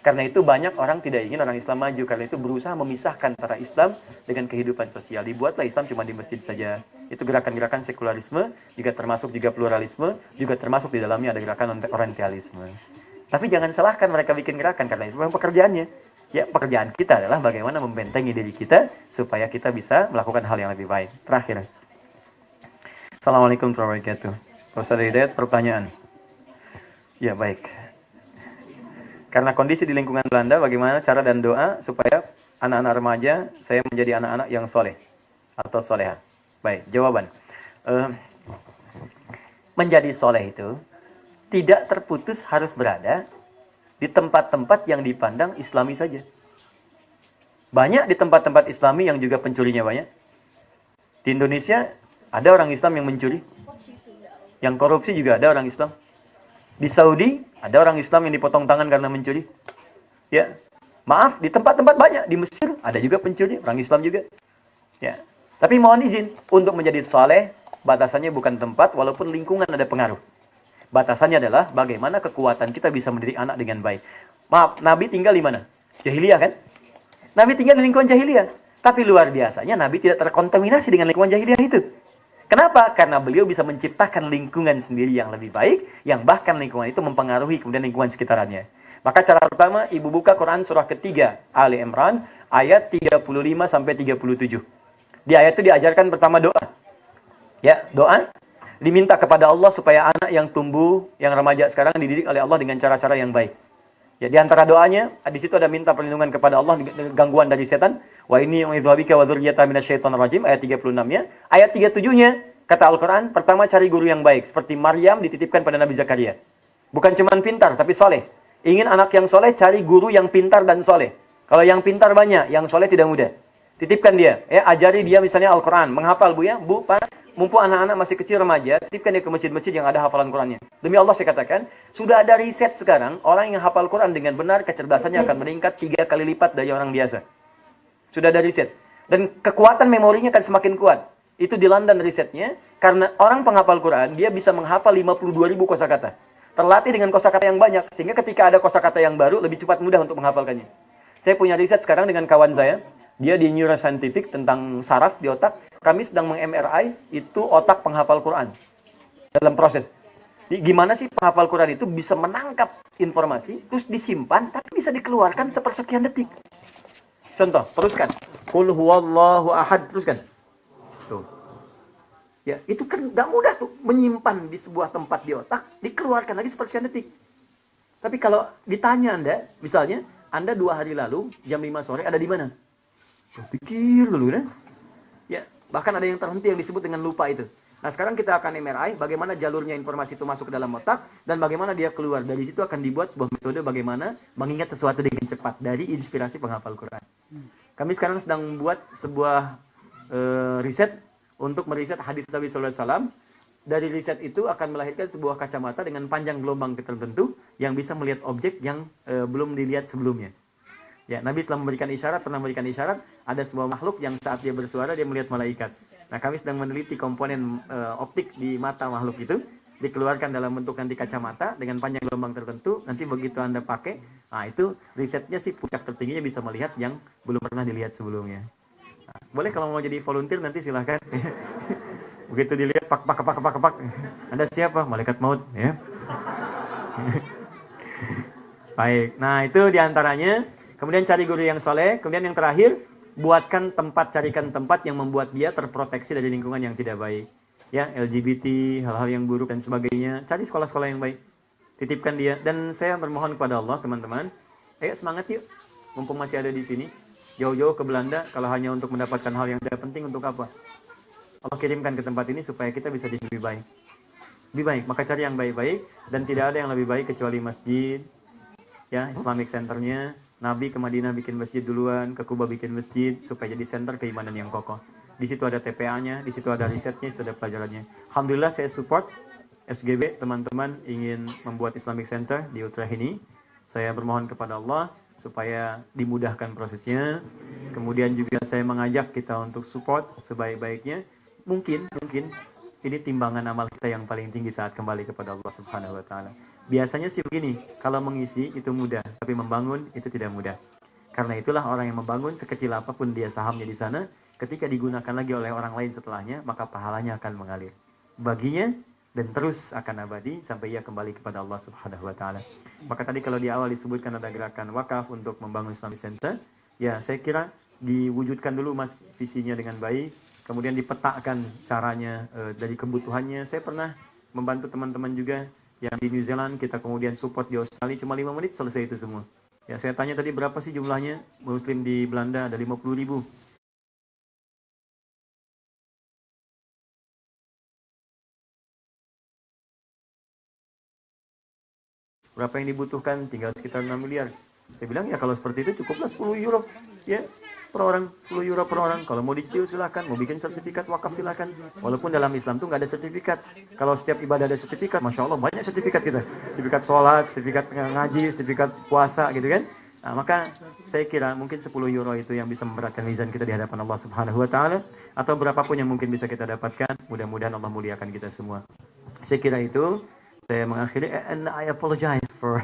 Karena itu banyak orang tidak ingin orang Islam maju. Karena itu berusaha memisahkan antara Islam dengan kehidupan sosial. Dibuatlah Islam cuma di masjid saja. Itu gerakan-gerakan sekularisme, juga termasuk juga pluralisme, juga termasuk di dalamnya ada gerakan orientalisme. Tapi jangan salahkan mereka bikin gerakan, karena itu memang pekerjaannya. Ya, pekerjaan kita adalah bagaimana membentengi diri kita, supaya kita bisa melakukan hal yang lebih baik. Terakhir. Assalamualaikum warahmatullahi wabarakatuh. Ustaz Hidayat, pertanyaan. Ya, baik. Karena kondisi di lingkungan Belanda, bagaimana cara dan doa supaya anak-anak remaja saya menjadi anak-anak yang soleh atau soleha? Baik, jawaban. Menjadi soleh itu tidak terputus harus berada di tempat-tempat yang dipandang Islami saja. Banyak di tempat-tempat Islami yang juga pencurinya banyak. Di Indonesia ada orang Islam yang mencuri. Yang korupsi juga ada orang Islam. Di Saudi ada orang Islam yang dipotong tangan karena mencuri. Ya, maaf, di tempat-tempat banyak di Mesir ada juga pencuri, orang Islam juga. Ya, tapi mohon izin untuk menjadi saleh, batasannya bukan tempat, walaupun lingkungan ada pengaruh. Batasannya adalah bagaimana kekuatan kita bisa mendidik anak dengan baik. Maaf, Nabi tinggal di mana? Jahiliyah kan? Nabi tinggal di lingkungan jahiliyah. Tapi luar biasanya Nabi tidak terkontaminasi dengan lingkungan jahiliyah itu. Kenapa? Karena beliau bisa menciptakan lingkungan sendiri yang lebih baik, yang bahkan lingkungan itu mempengaruhi kemudian lingkungan sekitarnya. Maka cara pertama, ibu buka Quran surah ketiga, Ali Imran, ayat 35 sampai 37. Di ayat itu diajarkan pertama doa. Ya, doa diminta kepada Allah supaya anak yang tumbuh, yang remaja sekarang dididik oleh Allah dengan cara-cara yang baik. Ya, di antara doanya, di situ ada minta perlindungan kepada Allah dari gangguan dari setan. Wa inni u'idzubika wa dzurriyyata minasyaitonir rajim, ayat 36-nya. Ayat 37-nya, kata Al-Qur'an, pertama cari guru yang baik, seperti Maryam dititipkan pada Nabi Zakaria. Bukan cuma pintar, tapi soleh. Ingin anak yang soleh, cari guru yang pintar dan soleh. Kalau yang pintar banyak, yang soleh tidak mudah. Titipkan dia, ya, ajari dia misalnya Al-Quran, menghafal bu ya, bu, pak, mumpung anak-anak masih kecil remaja, titipkan dia ke masjid-masjid yang ada hafalan Qurannya. Demi Allah saya katakan, sudah ada riset sekarang, orang yang hafal Quran dengan benar, kecerdasannya akan meningkat 3 kali lipat dari orang biasa. Sudah ada riset. Dan kekuatan memorinya akan semakin kuat. Itu di London risetnya, karena orang penghafal Quran, dia bisa menghafal 52.000 kosakata. Terlatih dengan kosakata yang banyak, sehingga ketika ada kosakata yang baru, lebih cepat mudah untuk menghafalkannya. Saya punya riset sekarang dengan kawan saya, dia di neuroscientific tentang saraf di otak. Kami sedang meng-MRI itu otak penghafal Quran. Dalam proses. Gimana sih penghafal Quran itu bisa menangkap informasi, terus disimpan, tapi bisa dikeluarkan sepersekian detik. Contoh, teruskan. Qul huwallahu ahad, teruskan. Tuh. Ya, itu kan gak mudah tuh. Menyimpan di sebuah tempat di otak, dikeluarkan lagi sepersekian detik. Tapi kalau ditanya Anda, misalnya, Anda 2 hari lalu, jam 5 sore, ada di mana? Pikir dulu kan. Ya, bahkan ada yang terhenti yang disebut dengan lupa itu. Nah, sekarang kita akan MRI bagaimana jalurnya informasi itu masuk ke dalam otak dan bagaimana dia keluar. Dari situ akan dibuat sebuah metode bagaimana mengingat sesuatu dengan cepat dari inspirasi penghafal Quran. Kami sekarang sedang membuat sebuah riset untuk meriset hadis Nabi sallallahu alaihi wasallam. Dari riset itu akan melahirkan sebuah kacamata dengan panjang gelombang tertentu yang bisa melihat objek yang belum dilihat sebelumnya. Ya, Nabi setelah pernah memberikan isyarat, ada sebuah makhluk yang saat dia bersuara, dia melihat malaikat. Nah, kami sedang meneliti komponen optik di mata makhluk itu, dikeluarkan dalam bentuk nanti kacamata, dengan panjang gelombang tertentu, nanti begitu Anda pakai, nah itu risetnya sih puncak tertingginya bisa melihat yang belum pernah dilihat sebelumnya. Nah, boleh kalau mau jadi volunteer nanti silahkan. Begitu dilihat, pak. Anda siapa? Malaikat maut, ya. Baik, nah itu diantaranya. Kemudian cari guru yang soleh. Kemudian yang terakhir, carikan tempat yang membuat dia terproteksi dari lingkungan yang tidak baik. Ya, LGBT, hal-hal yang buruk dan sebagainya. Cari sekolah-sekolah yang baik. Titipkan dia. Dan saya bermohon kepada Allah, teman-teman. Ayo semangat yuk. Mumpung masih ada di sini. Jauh-jauh ke Belanda, kalau hanya untuk mendapatkan hal yang tidak penting, untuk apa? Allah kirimkan ke tempat ini supaya kita bisa jadi lebih baik. Lebih baik, maka cari yang baik-baik. Dan tidak ada yang lebih baik kecuali masjid. Ya, Islamic Centernya. Nabi ke Madinah bikin masjid duluan, ke Kuba bikin masjid supaya jadi center keimanan yang kokoh. Di situ ada TPA-nya, di situ ada risetnya, di situ ada pelajarannya. Alhamdulillah saya support SGB, teman-teman ingin membuat Islamic Center di Utrecht ini. Saya bermohon kepada Allah supaya dimudahkan prosesnya. Kemudian juga saya mengajak kita untuk support sebaik-baiknya. Mungkin ini timbangan amal kita yang paling tinggi saat kembali kepada Allah Subhanahu wa taala. Biasanya sih begini, kalau mengisi itu mudah, tapi membangun itu tidak mudah. Karena itulah orang yang membangun sekecil apapun dia sahamnya di sana, ketika digunakan lagi oleh orang lain setelahnya, maka pahalanya akan mengalir baginya dan terus akan abadi sampai ia kembali kepada Allah Subhanahu wa taala. Maka tadi kalau di awal disebutkan ada gerakan wakaf untuk membangun Islamic Center, ya saya kira diwujudkan dulu Mas visinya dengan baik, kemudian dipetakan caranya dari kebutuhannya. Saya pernah membantu teman-teman juga yang di New Zealand, kita kemudian support di Australia, cuma 5 menit selesai itu semua. Ya, saya tanya tadi berapa sih jumlahnya Muslim di Belanda, ada 50.000. Berapa yang dibutuhkan? Tinggal sekitar 6 miliar. Saya bilang ya kalau seperti itu cukuplah 10 euro ya per orang, 10 euro per orang. Kalau mau dicicil silahkan, mau bikin sertifikat wakaf silahkan. Walaupun dalam Islam tuh nggak ada sertifikat. Kalau setiap ibadah ada sertifikat, masya Allah banyak sertifikat kita. Sertifikat sholat, sertifikat ngaji, sertifikat puasa gitu kan. Nah, maka saya kira mungkin 10 euro itu yang bisa memberatkan mizan kita di hadapan Allah Subhanahu wa taala, atau berapapun yang mungkin bisa kita dapatkan. Mudah-mudahan Allah muliakan kita semua. Saya kira itu saya mengakhiri, and I apologize for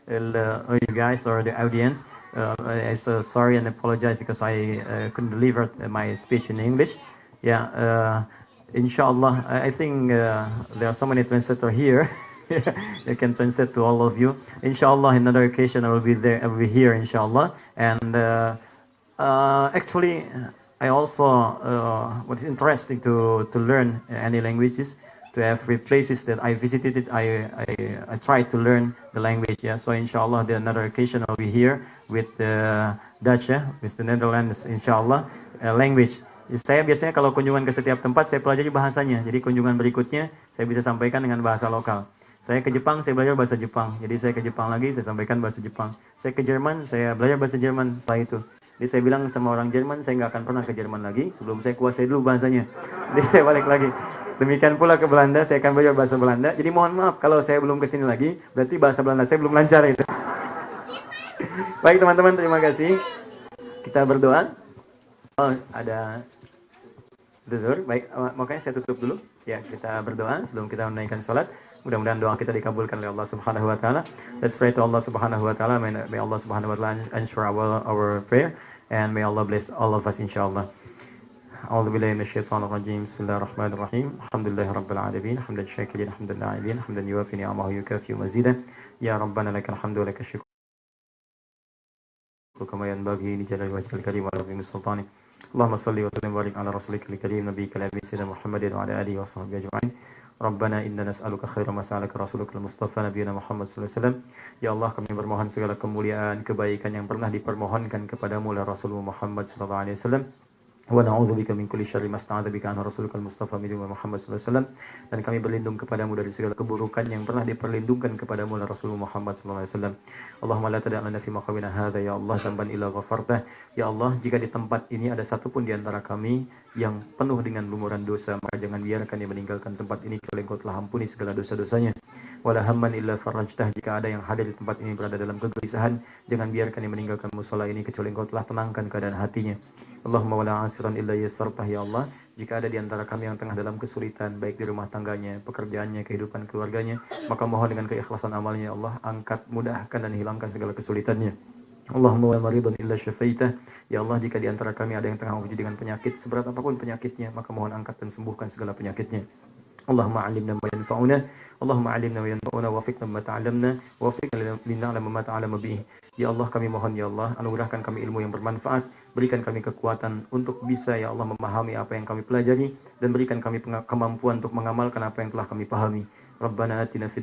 you guys or the audience. I'm so sorry and apologize because I couldn't deliver my speech in English. Yeah, inshallah, I think there are so many translators here. They can translate to all of you. Inshallah, another occasion I will be there. I will be here, inshallah. And actually, I also what is interesting to learn any languages. To every places that I visited, I try to learn the language. Yeah, so inshallah, the another occasion I'll be here with the Dutch, with the Netherlands, inshallah, language. Saya biasanya kalau kunjungan ke setiap tempat saya pelajari bahasanya. Jadi kunjungan berikutnya saya bisa sampaikan dengan bahasa lokal. Saya ke Jepang, saya belajar bahasa Jepang. Jadi saya ke Jepang lagi, saya sampaikan bahasa Jepang. Saya ke Jerman, saya belajar bahasa Jerman setelah itu. Jadi saya bilang sama orang Jerman, saya nggak akan pernah ke Jerman lagi sebelum saya kuasai dulu bahasanya. Jadi saya balik lagi. Demikian pula ke Belanda, saya akan belajar bahasa Belanda. Jadi mohon maaf kalau saya belum ke sini lagi, berarti bahasa Belanda saya belum lancar itu. Baik teman-teman, terima kasih. Kita berdoa. Oh, ada dulur. Baik, makanya saya tutup dulu. Ya, kita berdoa sebelum kita menaikkan salat. Mudah-mudahan doa kita dikabulkan oleh Allah Subhanahu wa taala. Let's pray to Allah Subhanahu wa taala. May Allah Subhanahu wa taala answer our prayer, and may Allah bless all of us insyaallah. A'udzu billahi minasyaitonir rajim. Bismillahirrahmanirrahim. Alhamdulillahirabbil alamin. Hamdan syakirin, hamdan na'ibin, hamdan yuwafi ni'amahu yukafi mazidan. Ya Rabbana lakal hamdu wa lakal syukru kama yanbaghi li jalali wajhikal karim wa azimi sultanik. Allahumma shalli wa sallim wa barik ala rasulikal karim nabiyyikal nabi sayyidina Muhammadin wa ala alihi wa sahbihi ajma'in. Rabbana inna nas'aluka khaira ma sa'alaka rasulukal mustafa nabiyina Muhammad sallallahu alaihi wasallam. Ya Allah, kami bermohon segala kemuliaan, kebaikan yang pernah dipermohonkan kepadamu oleh Rasulullah Muhammad sallallahu alaihi wasallam. Wa na'udzubika min kulli syarri ma sta'adza bika an rasulukal mustafa nabiyina Muhammad sallallahu alaihi wasallam. Dan kami berlindung kepadamu dari segala keburukan yang pernah diperlindungkan kepadamu oleh Rasulullah Muhammad sallallahu alaihi wasallam. Allahumma la tada' lana fi maqamina hadza ya Allah dzamban illa ghafartah. Ya Allah, jika di tempat ini ada satu pun di antara kami yang penuh dengan lumuran dosa, maka jangan biarkan dia meninggalkan tempat ini kecuali Engkau telah ampuni segala dosa-dosanya. Wala hamman illa farajtah, jika ada yang hadir di tempat ini berada dalam kegelisahan, jangan biarkan dia meninggalkan musala ini kecuali Engkau telah tenangkan keadaan hatinya. Allahumma wala asiran illa yassartah ya Allah, jika ada di antara kami yang tengah dalam kesulitan, baik di rumah tangganya, pekerjaannya, kehidupan keluarganya, maka mohon dengan keikhlasan amalnya ya Allah, angkat, mudahkan dan hilangkan segala kesulitannya. Allahumma wa maridun illa syafaitah, ya Allah, jika di antara kami ada yang tengah uji dengan penyakit, seberat apapun penyakitnya, maka mohon angkat dan sembuhkan segala penyakitnya. Allahumma alimna ma yanfa'una, Allahumma alimna ma yanfa'una, wafiqna ma ta'alamna, wafiqna lina'lama ma ta'alama bih. Ya Allah, kami mohon ya Allah, anugerahkan kami ilmu yang bermanfaat, berikan kami kekuatan untuk bisa ya Allah memahami apa yang kami pelajari, dan berikan kami kemampuan untuk mengamalkan apa yang telah kami pahami. Rabbana atina fid